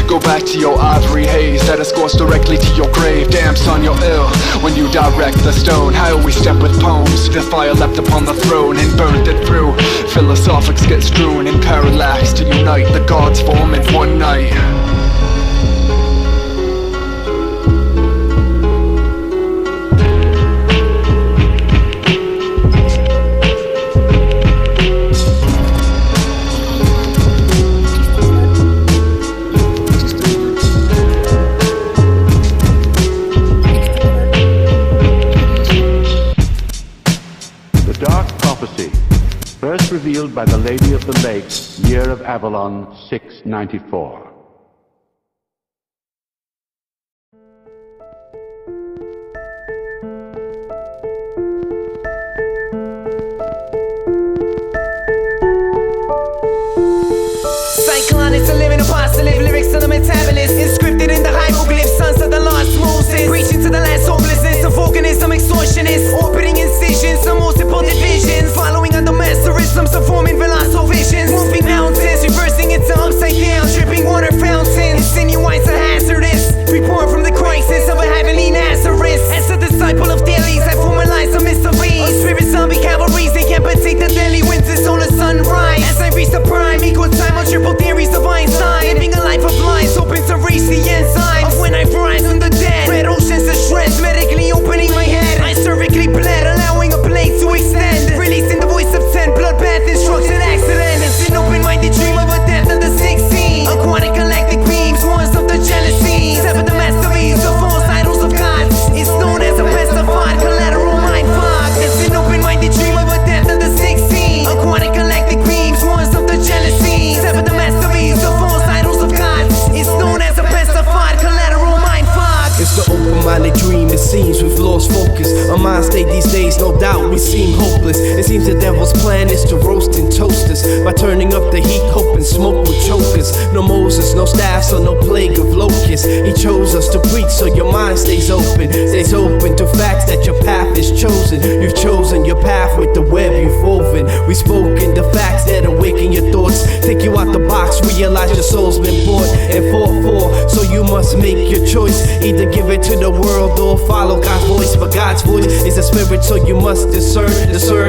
Go back to your ivory haze that escorts directly to your grave. Damn son, you're ill when you direct the stone. I always step with poems. The fire leapt upon the throne and burned it through. Philosophics get strewn in parallax to unite the gods form in one night. First revealed by the Lady of the Lake, year of Avalon 694. Si-Klon is a living apostle, lyrics on a metabolist, inscripted in the hieroglyphs, sons of the lost Moses, preaching to the last hopelessness of organism extortionists, orbiting incisions, some multiple divisions, following on the masterisms of forming colossal visions, moving mountains, reversing into upside down, dripping water fountains, insinuates a hazardous, reborn from the crisis of a heavenly Nazareth. As a disciple of dailies, I formalize a mystery, a spirit zombie cavalries, they can't take the deadly winds, it's on the sunrise. As I reach the prime, equal time on triple theories of Einstein, living a life of lies, hoping to reach the enzymes of when I rise from the dead. Red oceans of shreds, medically opening my head. I cervically bled, allowing a blade to extend, releasing the voice of 10, bloodbath, instruction, accident. It's an open-minded dream of a death under 16. Aquatic galactic beams, wars of the jealousy, sever the masterpiece of false idols of gods. It's known as a pestified collateral mind fog. It's an open-minded dream of a death under 16. Aquatic galactic beams, wars of the jealousy, sever the masterpiece of false idols of gods. It's known as a pestified collateral mind fog. It's the open-minded dream, it seems we've lost focus. Our mind state these days, no doubt we seem hopeless. It seems the devil's plan is to roast and toast us by turning up the heat, hoping smoke will choke us. No Moses, no staff, so no plague of locusts. He chose us to preach so your mind stays open to facts that your path is chosen. You've chosen your path with the web you've woven. We've spoken the facts that awaken your thoughts, take you out the box, realize your soul's been bought and fought for. So you must make your choice, either give it to the world or follow God's voice. But God's voice is a spirit, so you must discern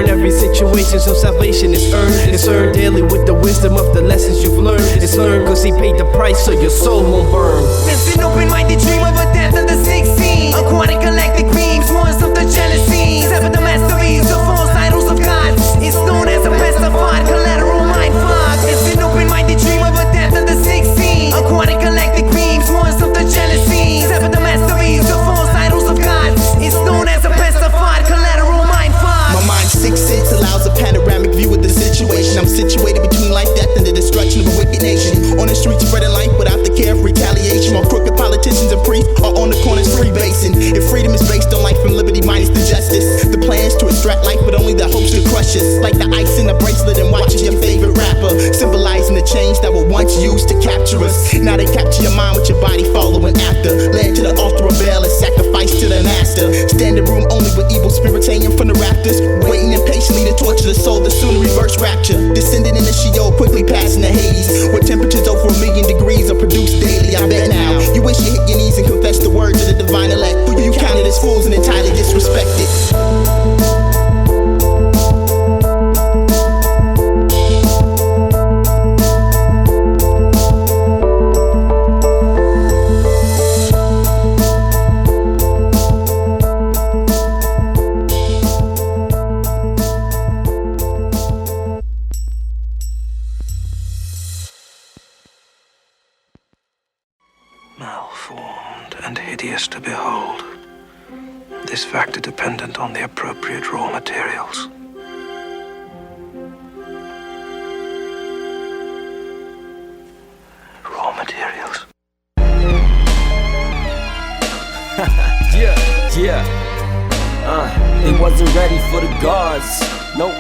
every situation, so salvation is earned. It's earned daily with the wisdom of the lessons you've learned. It's learned cause he paid the price, so your soul won't burn. It's an open-minded dream of a death under 16. Aquatic galactic beams, wars of the jealousy, sever the masterpiece of false idols of gods. It's known as a pestified collateral mind fog. It's an open-minded dream of a death under 16. Aquatic galactic beams, wars of the jealousy, sever the masterpiece of false idols of gods. It's known as a pestified collateral mind fog. My mind's 6 sense allows a panoramic view of the situation. I'm situated between life, death, and the destruction of a wicked nation. On the streets spreading life without the care of retaliation. While crooked politicians and priests are on the corners freebasing. If freedom is based on life and liberty minus the justice, the plan is to extract life but only the hopes to crush us. Like the ice in a bracelet and watching your favorite rapper, symbolizing the change that were once used to capture us. Now they capture your mind with your body following after. Led to the altar of Baal and sacrifice to the master. Standing room only with evil spirits hanging from the rafters, waiting impatiently to torture the soul, the sooner reverse rapture. Descending in the Sheol, quickly passing the Hades, where temperatures over 1,000,000 degrees are produced daily. I bet now you wish you hit your knees and confess the words of the divine elect, who you counted as fools and entirely disrespected. Malformed and hideous to behold. This factor dependent on the appropriate raw materials. Raw materials. Yeah. They wasn't ready for the gods. Nope.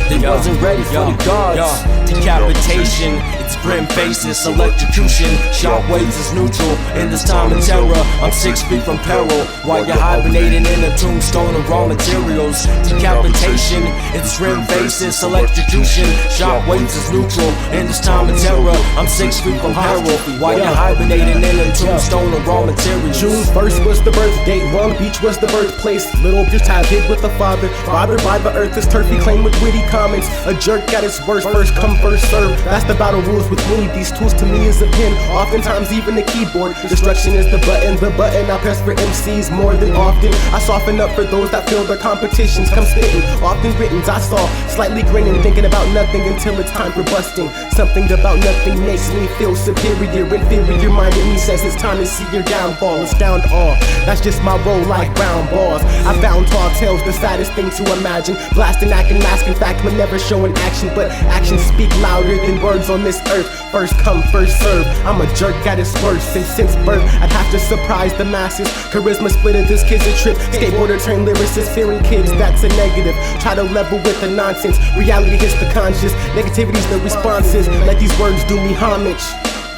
They wasn't ready for the gods. Decapitation, it's grim faces, electrocution. Shockwaves is neutral in this time of terror. I'm 6 feet from peril while you're hibernating in a tombstone of raw materials. Decapitation, it's grim faces, electrocution. Shockwaves is neutral in this time of terror. I'm 6 feet from peril while you're hibernating in a tombstone of raw materials. June 1st was the birth date, Long Beach was the birthplace. Little bitch tied hid with the father, bothered by the earth, this turfy claim with witty comments. A jerk at its worst, first come first serve. That's the battle rules with me. These tools to me is a pen, oftentimes even a keyboard. Destruction is the button I press for MCs more than often. I soften up for those that feel their competitions come spitting. Often writtens I saw, slightly grinning, thinking about nothing until it's time for busting. Something about nothing makes me feel superior. Inferior minded me says it's time to see your downfall. Astound all, that's just my role like brown balls. I found tall tales, the saddest thing to imagine. Blasting, acting, mask, in fact, but never showing action. But actions speak louder than words on this earth. First come, first serve. I'm a jerk at its worst, and since birth I'd have to surprise the masses. Charisma splitted, this kid's a trip. Skateboarder trained lyricist, fearing kids, that's a negative. Try to level with the nonsense. Reality hits the conscious. Negativity's the responses. Let these words do me homage.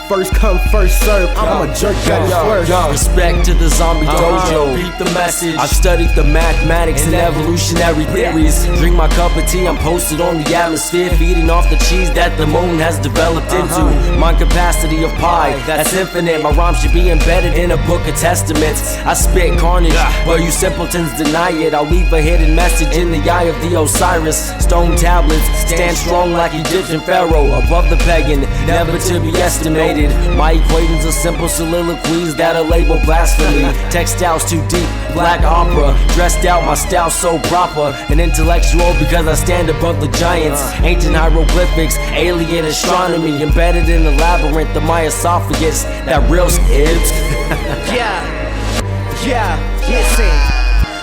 First come, first serve. I'm a jerk at his worst. Respect to the zombie dojo. Repeat the message. I've studied the mathematics and evolutionary theories. Drink my cup of tea, I'm posted on the atmosphere, feeding off the cheese that the moon has developed into. My capacity of pi, that's infinite. My rhymes should be embedded in a book of testaments. I spit carnage, but you simpletons deny it. I'll leave a hidden message in the eye of the Osiris. Stone tablets stand strong like Egyptian pharaoh, above the pagan, never to be estimated. My equations are simple soliloquies that are labeled blasphemy. Textiles too deep, black opera. Dressed out, my style so proper. An intellectual because I stand above the giants. Ancient hieroglyphics, alien astronomy. Embedded in the labyrinth of my esophagus. That real is. Listen.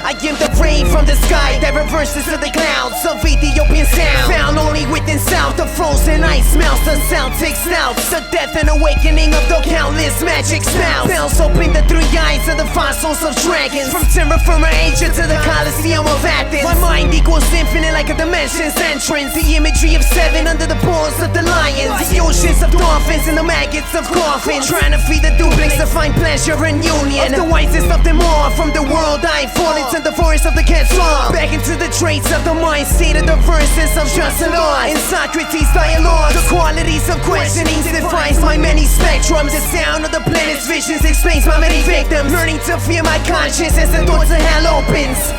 I am the rain from the sky that reverses to the clouds of Ethiopian sound. Found only within south of frozen ice melts. The Celtic snouts, the death and awakening of the countless magic spells. Bells open the 3 eyes of the fossils of dragons. From terra firma Asia to the Colosseum of Athens. My mind equals infinite like a dimension's entrance. The imagery of 7 under the paws of the lions. The oceans of dolphins and the maggots of coffins. Trying to feed the duplings to find pleasure and union. Of the wisest of them all, from the world I fall into the forest of the cat swamp. Back into the traits of the mind state of the verses of just and on. In Socrates' dialogue, the qualities of questioning defines my many spectrums. The sound of the planet's visions explains my many victims. Learning to fear my conscience as the doors of hell opens.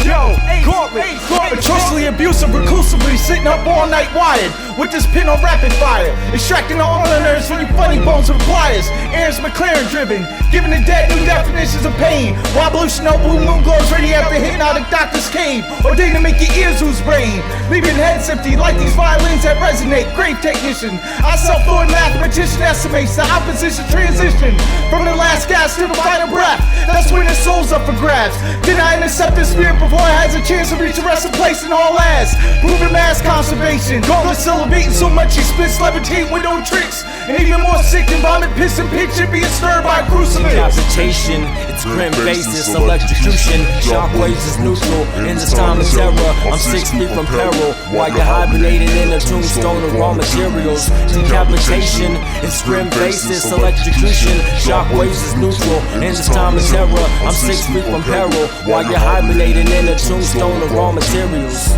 Yo, Gauntlit, atrociously abusive, reclusively sitting up all night wired with this pin on rapid fire, extracting all the nerves from you funny bones with pliers. Aaron's McLaren driven, giving the dead new definitions of pain. While blue snow, blue moon glows ready after hypnotic doctor's cave, ordained to make your ears lose brain, leaving heads empty like these violins that resonate. Grave technician, I self-thought mathematician estimates the opposition transition from the last gasp to the final breath. That's when the soul's up for grabs. Then I intercept the spirit before it has a chance to reach a resting place in all ass. Moving mass conservation, Gauntlit celebrating so much he splits levitate with no tricks. And even more sick than vomit, piss and pitch and being stirred by a crucifix. Decapitation, it's grim basis, electrocution. Shockwaves is neutral in this time of terror. I'm 6 feet from peril while you're hibernating in a tombstone of raw materials. Decapitation, it's grim basis, electrocution. Shockwaves is neutral in this time of terror. I'm 6 feet from peril while you're hibernating in a tombstone of raw materials.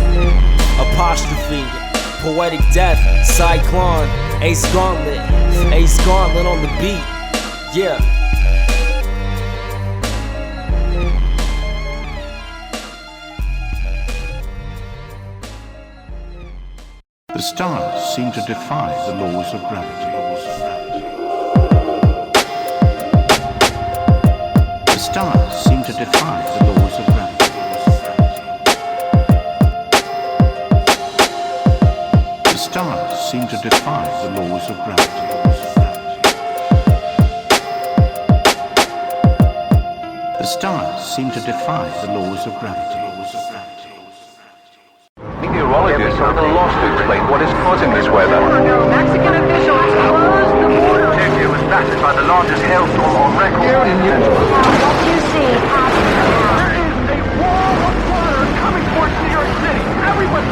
Apostrophe, poetic death, Si-Klon, Gauntlit on the beat. Yeah. The stars seem to defy the laws of gravity. The stars seem to defy the laws of gravity. The stars seem to defy the laws of gravity. The stars seem to defy the laws of gravity. Meteorologists are at a loss to explain what is causing this weather. Mexican officials closed the border. Turkey was battered by the largest hailstorm on record. What you see happening now. There is a wall of water coming towards New York City. Everybody,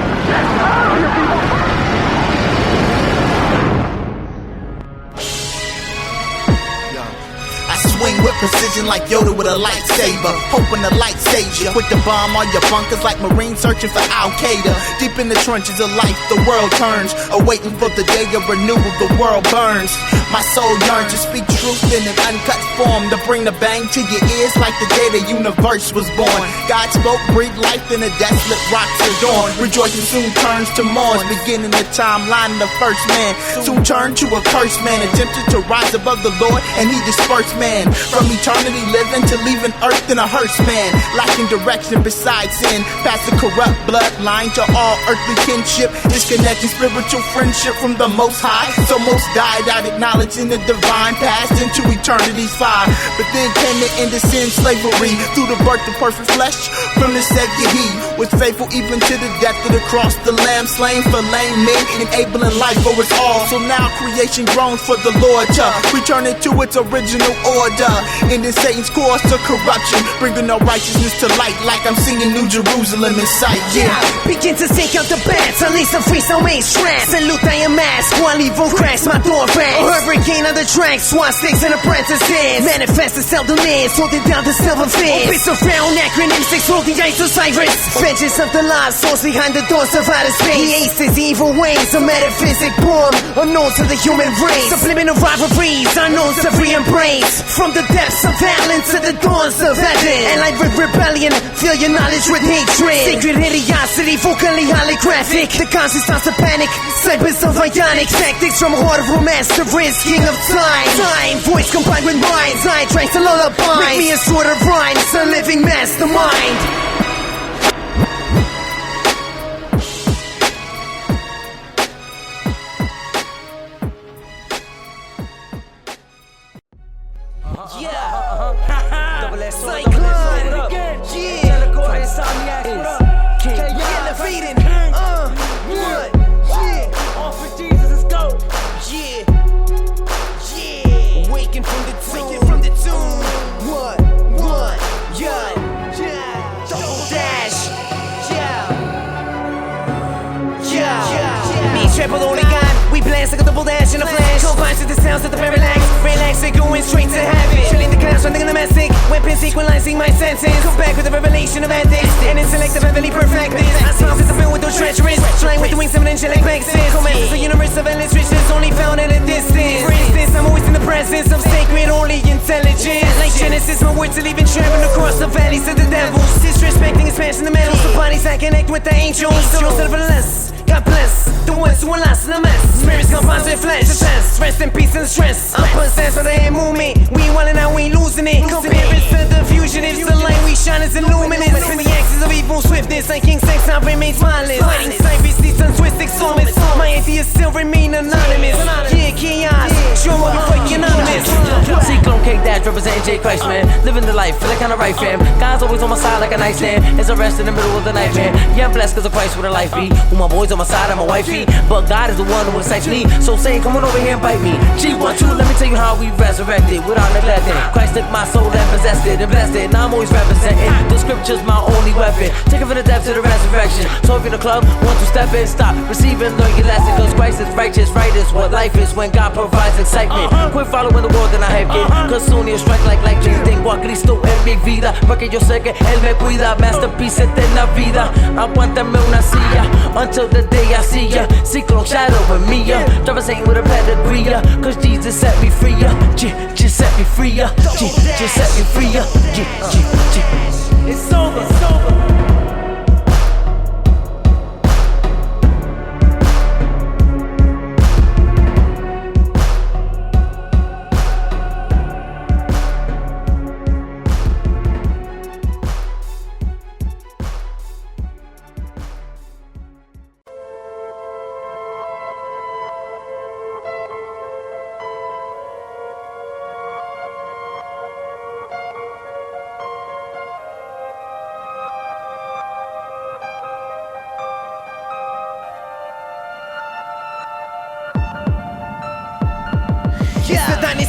Looking like Yoda with a lightsaber, hoping the light saves you. With the bomb on your bunkers like Marines searching for Al-Qaeda. Deep in the trenches of life, the world turns, awaiting for the day of renewal, the world burns. My soul yearns to speak truth in an uncut form, to bring the bang to your ears like the day the universe was born. God spoke, breathed life in a desolate rock till dawn. Rejoicing soon turns to mourns, beginning the timeline of the first man. Soon turned to a cursed man, attempted to rise above the Lord, and he dispersed man. From eternity living to leaving earth in a hearse man. Lacking direction besides sin, past the corrupt bloodline to all earthly kinship. Disconnecting spiritual friendship from the Most High. So most died out acknowledging the divine, passed into eternity's fire. But then came the end of sin, slavery, through the birth of perfect flesh. From the Savior he was faithful even to the death of the cross. The Lamb slain for lame men, enabling life for us all. So now creation groans for the Lord to return it to its original order. Ending Satan's course to corruption, bringing all righteousness to light, like I'm singing New Jerusalem in sight. Yeah, begin to take out the bats, unleash the free so mainstream. Salute I am mask, while evil cracks my door ranks. A hurricane on the track, swastiks and apprentices. Manifest the seldom is, holding down the silver fist. Bits of round acronyms, explode the ice of Cyrus. Vengeance of the lost souls behind the doors of outer space. He aces evil ways, a metaphysic born, unknown to the human race. Subliminal rivalries, unknown to free embrace. From the depths of violence to the dawns of heaven. And like with rebellion, fill your knowledge with hatred. Sacred hideosity, vocally holographic. The conscience starts to panic, cyphers of ionic tactics from a heart of romance to risk, king of time. Time, voice combined with mind, time tries to lullaby. Make me a sort of rhymes, a living mastermind. Si-Klon, yeah, elevating, what, yeah, all for Jesus, let's go, yeah, waking from the tomb, what, yeah, double dash, me triple only God, we blast like a double dash in a flash, combines to the sounds of the parallax, relax, they're going straight to heaven, chilling the clouds, running in the domestic, weapons equalizing my senses, come back with the revelation of ethics, and intellect of heavenly perfectness, I sound as a bill with no treacherous, flying with the wings of an angelic Pegasus, commands the universe of endless riches, only found at a distance, for instance, I'm always in the presence of sacred, only intelligence, like Genesis, my words are leaving traveling across the valleys of the devils, disrespecting and smashing the metals, the bodies I connect with the angels, souls that are less, God bless the ones who are lost in the mess. Spirits combined with flesh, defense, rest in peace and stress. I'm possessed by the hand movement. We ain't wildin' out, we ain't losing it. Comparison to the fugitives, the light we shine is illuminous. In the axis of evil swiftness, like King Sex, I remain smileless. Fighting cyphers, these untwisted souls. My ideas still remain anonymous. Yeah, chaos, show what we fight anonymous. Si-Klon cake dash representing J Christ, man. Living the life, feeling kinda right, fam. God's always on my side like a nightstand. It's a rest in the middle of the night, man. Yeah, I'm blessed cause of Christ with a life beat. With my boys on my side, I'm a wifey. But God is the one who excites me. So say, come on over here and bite me. G12, let me tell you how we resurrected without neglecting. Christ took my soul and possessed it, invested. Now I'm always representing. The scripture's my only weapon. Take it from the depths to the resurrection. So if you're in the club, want to step in, stop, receive and learn your lesson. Cause Christ is righteous, right is what life is when God provides excitement. Quit following the world and I have it. Cause soon you'll strike like lightning. Tengo a Cristo en mi vida, porque yo sé que Él me cuida. Masterpiece eterna vida. Aguántame una silla until the day I see ya. Si-Klon shadow with me, representing with a pedigree, cause Jesus set me free, just set me free, just set me free, it's over, it's over.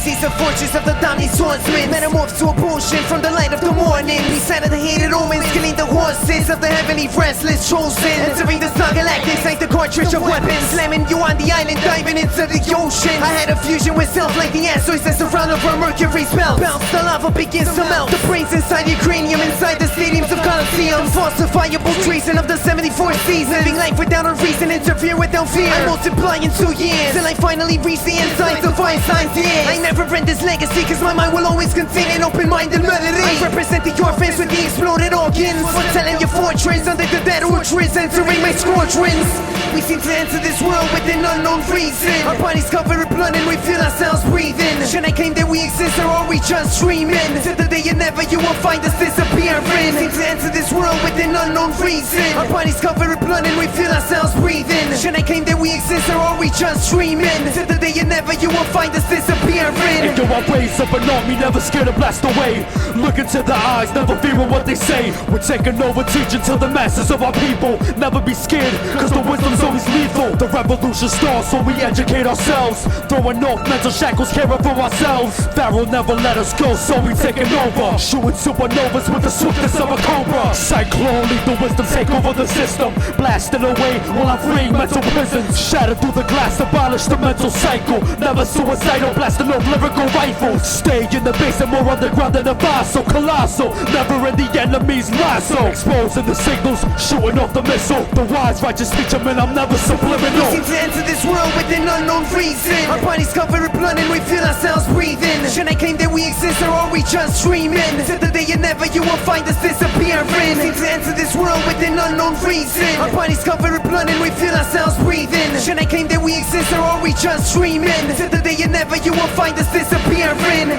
sees the fortress of the Domini swordsman, metamorphs to a bullshit from the light of the morning. Beside of the hated omens, killing the horses of the heavenly restless chosen. Entering the Star Galactic like the cartridge of weapons, slamming you on the island, diving into the ocean. I had a fusion with self like the asteroids that surround over Mercury's belt. Bounce, the lava begins to melt. The brains inside your cranium, inside the stadiums of Colosseum. Falsifiable treason of the 74th season. Living life without a reason, interfere without fear. I multiply in 2 years, till I finally reach the insides of Einstein's ears. I never end this legacy, cause my mind will always contain an open-minded melody. I represent the orphans with the exploded organs, foretelling your fortress under the dead orchards, entering my squadrons. We seem to enter this world with an unknown reason. Our bodies covered in blood and we feel ourselves breathing. Should I claim that we exist or are we just dreaming? Till the day you never, you will find us disappearing. Seem to enter this world with an unknown reason. Our bodies covered in blood and we feel ourselves breathing. Should I claim that we exist or are we just dreaming? Till the day you never, you will find us disappearing. And yo, I raise up an army, never scared to blast away. Look into the eyes, never fearing what they say. We're taking over, teaching to the masses of our people. Never be scared, cause the wisdom's always lethal. The revolution starts when we educate ourselves, throwing off mental shackles, caring for ourselves. Pharaoh never let us go, so we taking over, shooting supernovas with the swiftness of a cobra. Si-Klon, lethal wisdom, take over the system, blasting away while I'm freeing mental prisons. Shatter through the glass, abolish the mental cycle. Never suicidal, blasting off lyrical rifles. Stay in the base and more underground than a vassal. Colossal, never in the enemy's lasso. Exposing the signals, shooting off the missile. The wise, righteous speech, I mean, I'm never subliminal. We seem to enter this world with an unknown reason. Our bodies covered in blood and we feel ourselves breathing. Should I claim that we exist or are we just dreaming? Till the day you never, you will find us disappearing. Seem to enter this world with an unknown reason. Our bodies covered in blood and we feel ourselves breathing. Should I claim that we exist or are we just dreaming? Till the day you never, you will find us disappearing.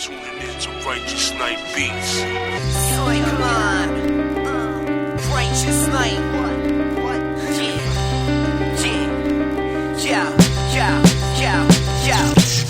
Tuning into Righteous Night Beats. Si-Klon, Righteous Night. Yeah.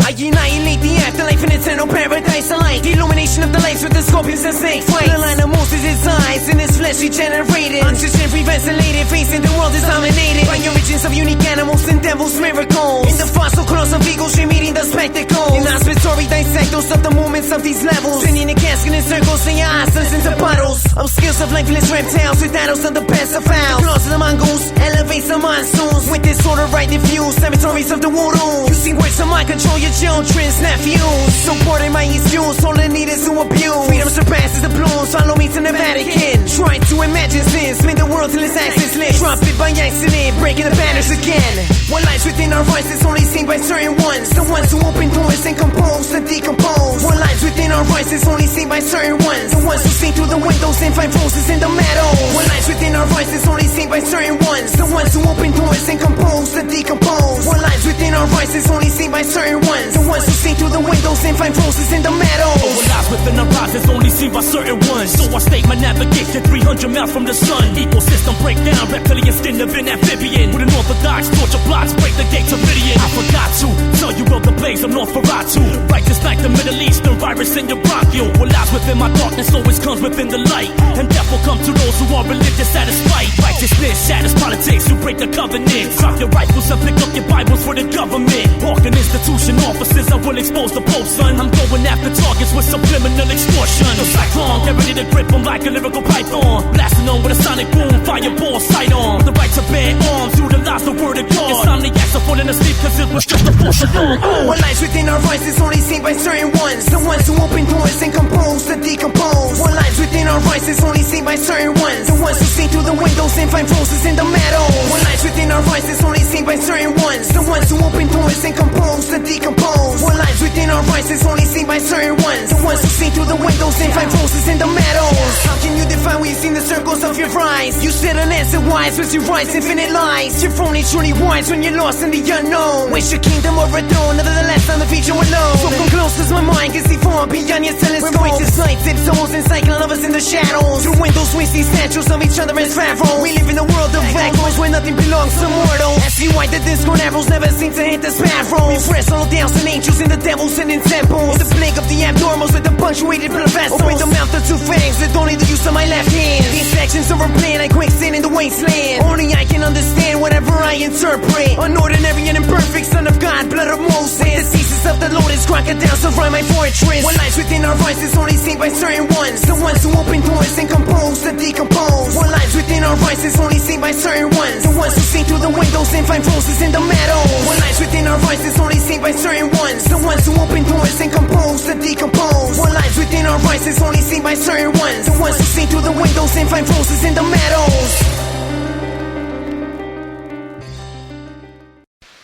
I annihilate the afterlife and eternal paradise alike. The illumination of the lights with the scorpions and snakes. The line of Moses' his eyes in his flesh regenerated. Oxygen reventilated, facing the world is dominated by origins of unique animals and devil's miracles. In the fossil cross of eagles, you're meeting the spectacle. Inhospitatory dissectors of the movements of these levels. Spinning a casket in circles, and your eyes turns into puddles of skills of lifeless reptiles with arrows of the best of fouls. The claws of the mongoose elevates the monsoons with this order right diffused. Cemeteries of the Wudu. Using words to mind control your children's nephews. Supporting my excuse, all I need is to abuse. Freedom surpasses the blues, follow me to the Vatican. Try to imagine sin, spin the world till its axis lit. Drop it by accident, breaking the banners again. What lies within our voices only seen by certain ones. The ones who open doors and compose and decompose. What lies within our voices only seen by certain ones. The ones who see through the windows and find roses in the meadows. What lies within our voices only seen by certain ones. The ones who open doors and compose and decompose. What lies within our voices only seen by certain ones. The ones who see through the windows and find roses in the meadows. What lies within our eyes is only seen by certain ones. So I state my navigation 300 miles from the sun. Ecosystem breakdown, reptilian skin of an amphibian. With an orthodox torture plots, break the gates of Midian. I forgot to tell you of the blaze of Nosferatu. Righteous like the Middle Eastern virus in your bronchial. What lies within my darkness always comes within the light. And death will come to those who are religious at its fight. Righteousness shatters politics, you break the covenant. Drop your rifles and pick up your Bibles for the government. Walk an institution, officers I will expose the Pope, son. I'm going after targets with subliminal extortion. The Si-Klon, get ready to grip them like a lyrical python. Blasting on with a sonic boom, fireball sight on. With the right to bear arms, utilize the word of God. Insomniacs are falling asleep cause it was just a false alarm. What lies within our voices only seen by certain ones. The ones who open doors and compose and decompose. What lies within our voices only seen by certain ones. The ones who see through the windows and find roses in the meadows. What lies within our voices only seen by certain ones. The ones who open doors and compose and decompose. What lies within our voices only seen by certain ones. The ones who see through the windows and find roses in the meadows. How can you define what you see in the circles of your eyes? You still an answer wise with your rise infinite lies. You're only truly wise when you're lost in the unknown. Wish your kingdom or a throne, nevertheless past on the future alone. So come close cause my mind can see far beyond your telescope. We're righteous light, tip souls and Si-Klon lovers in the shadows. Through windows we see statues of each other as pharaohs. We live in a world of echoes where nothing belongs to mortals. Ask me why the discord arrows never seem to hit the sparrows. We wrestle down and angels and the devils and in temples. The plague of the abnormals with the punctuated blood vessels. Open the mouth of two fangs with only the use of my left hand. These sections of a plan like quicksand in the wasteland. Only I can understand whatever I interpret. An ordinary and imperfect son of God, blood of Moses. With the thesis of the Lord is crocodiles surround my fortress. What lies within our voice is only seen by certain ones. The ones who open doors and compose the decompose. What lies within our voice is only seen by certain ones. The ones who see through the windows and find roses in the meadows. What lies within our voice is only seen by certain ones. The ones who open doors and compose the decompose. What lies within our voice is only seen by certain ones. The ones who see through the windows and find roses in the meadows.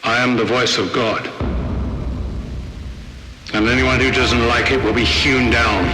I am the voice of God. And anyone who doesn't like it will be hewn down.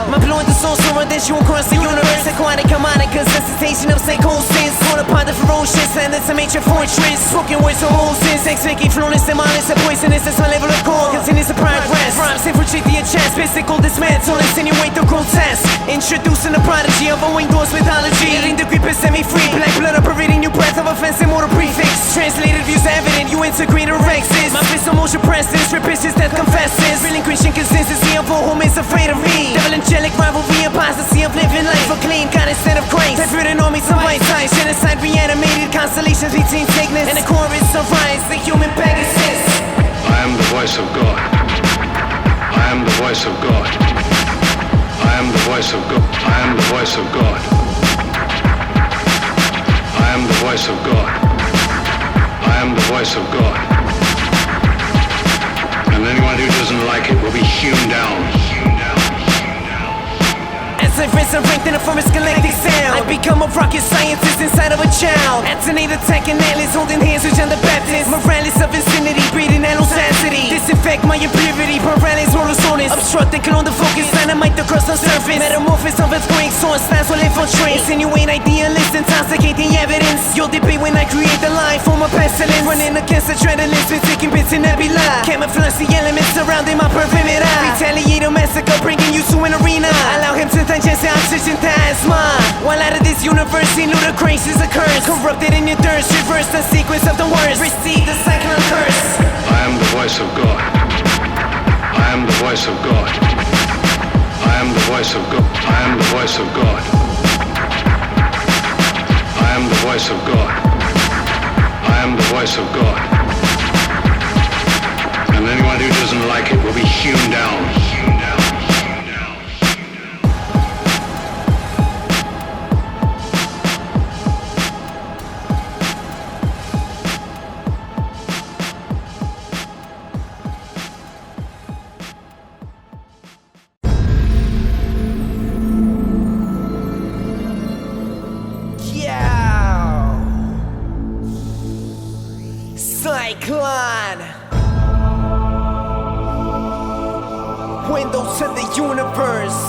My blowing the soul so audition across the universe. Aquatic harmonic resuscitation of psychosis. Torn apart the ferocious and it's a major fortress. Spoken words of Moses. X-making flawless and mindless and poisonous. That's my level of core. Continues the progress. Rhymes infiltrate the chest. Physical dismantle. Insinuate the grotesque. Introducing the prodigy of a winged doors mythology. Letting the creepers set me free. Black blood operating new breath of offense and mortal prefix. Translated views evident. You integrate or exist. My fist of motion presses. Represses death confesses. Relinquishing consistency of all whom is afraid of me. Devil angelic rivalry, apostasy of living life. A clean God instead of Christ. I've written on me some white size. Genocide reanimated. Constellations between sickness. And a chorus of rise. The human Pegasus. I am the voice of God. I am the voice of God. I am the voice of God. I am the voice of God. I am the voice of God. I am the voice of God. And anyone who doesn't like it will be hewn down. As I resurrect in a forest galactic sound, I become a rocket scientist inside of a child. Antonate attacking aliens, holding hands with John the Baptist. Morales of insanity, breathing animosity. Disinfect my impurity, paralyze roller sonus. Obstruct and clone the focus, dynamite the crust on surface. Metamorphosis of earthquake, source stance will infiltrate. Insinuate idealists, intoxicate the evidence. You'll debate when I create the life form of pestilence. Running against the treadless, been taking bits in nebula. Camouflage the elements surrounding my perimeter. Retaliate a massacre, bringing you to an arena. Allow him to digest the oxygen that's mine. While out of this universe, see ludicrous is a curse. Corrupted in your thirst, reverse the sequence of the worst. Receive the Si-Klon curse. I am the voice of God. I am the voice of God. I am the voice of God. I am the voice of God. I am the voice of God. I am the voice of God. And anyone who doesn't like it will be hewn down. Si-Klon. Windows to the universe.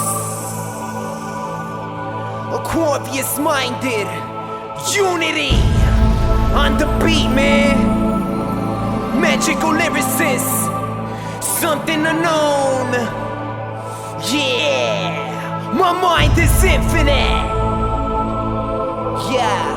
Aquarius minded. Unity. On the beat, man. Magical lyricist. Something unknown. Yeah. My mind is infinite. Yeah.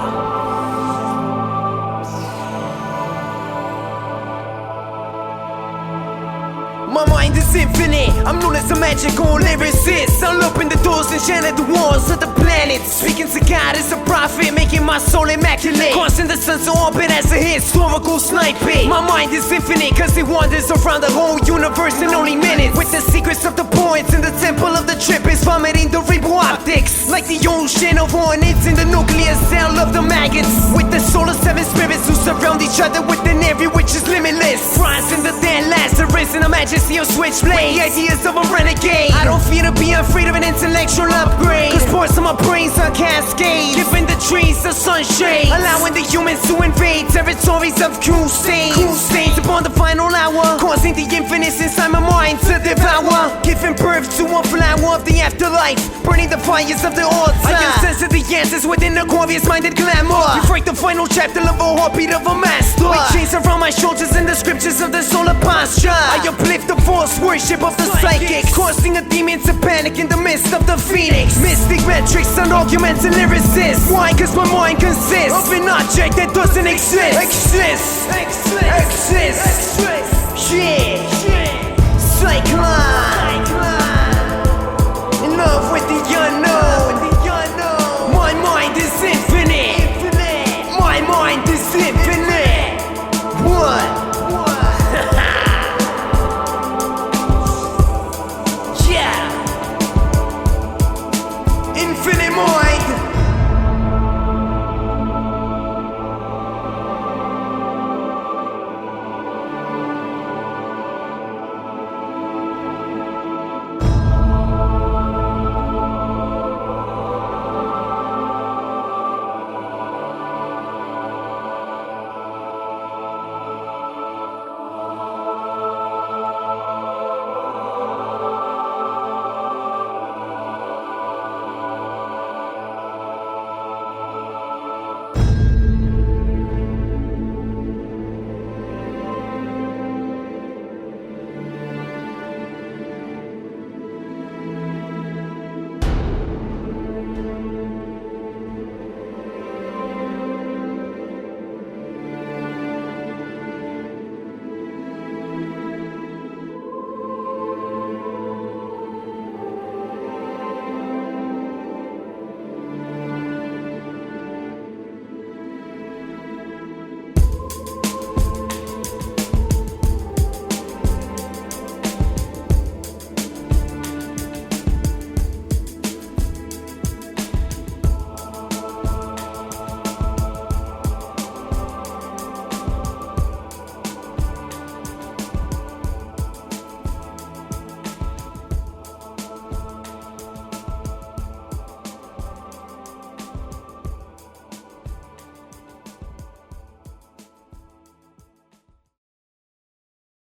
My mind is infinite, I'm known as a magical lyricist. I'll open the doors and shatter the walls of the planet. Speaking to God as a prophet, making my soul immaculate. Crossing the sun's orbit as a historical sniper. My mind is infinite, cause it wanders around the whole universe in only minutes. With the secrets of the points in the temple of the trip is vomiting the rainbow optics. Like the ocean of hornets in the nuclear cell of the maggots. With the soul of seven spirits who surround each other with an area which is limitless. Rising the dead Lazarus in a majesty of switchblade. The ideas of a renegade. I don't fear to be afraid of an intellectual upgrade. Cause parts of my brains are cascades. Giving the trees the sunshade. Allowing the humans to invade territories of crusades. Crusades upon the final hour. Causing Harnessing the infinite inside my mind to devour, giving birth to a flower of the afterlife, burning the fires of the altar. I can sense the answers within the glorious-minded glamour. You break the final chapter of a heartbeat of a master. With chains around my shoulders and the scriptures of the solar posture, I uplift the false worship of the psychic, causing a demon to panic in the midst of the phoenix. Mystic metrics and arguments and lyricists. Why? Cause my mind consists of an object that doesn't exist. Exist. Yeah.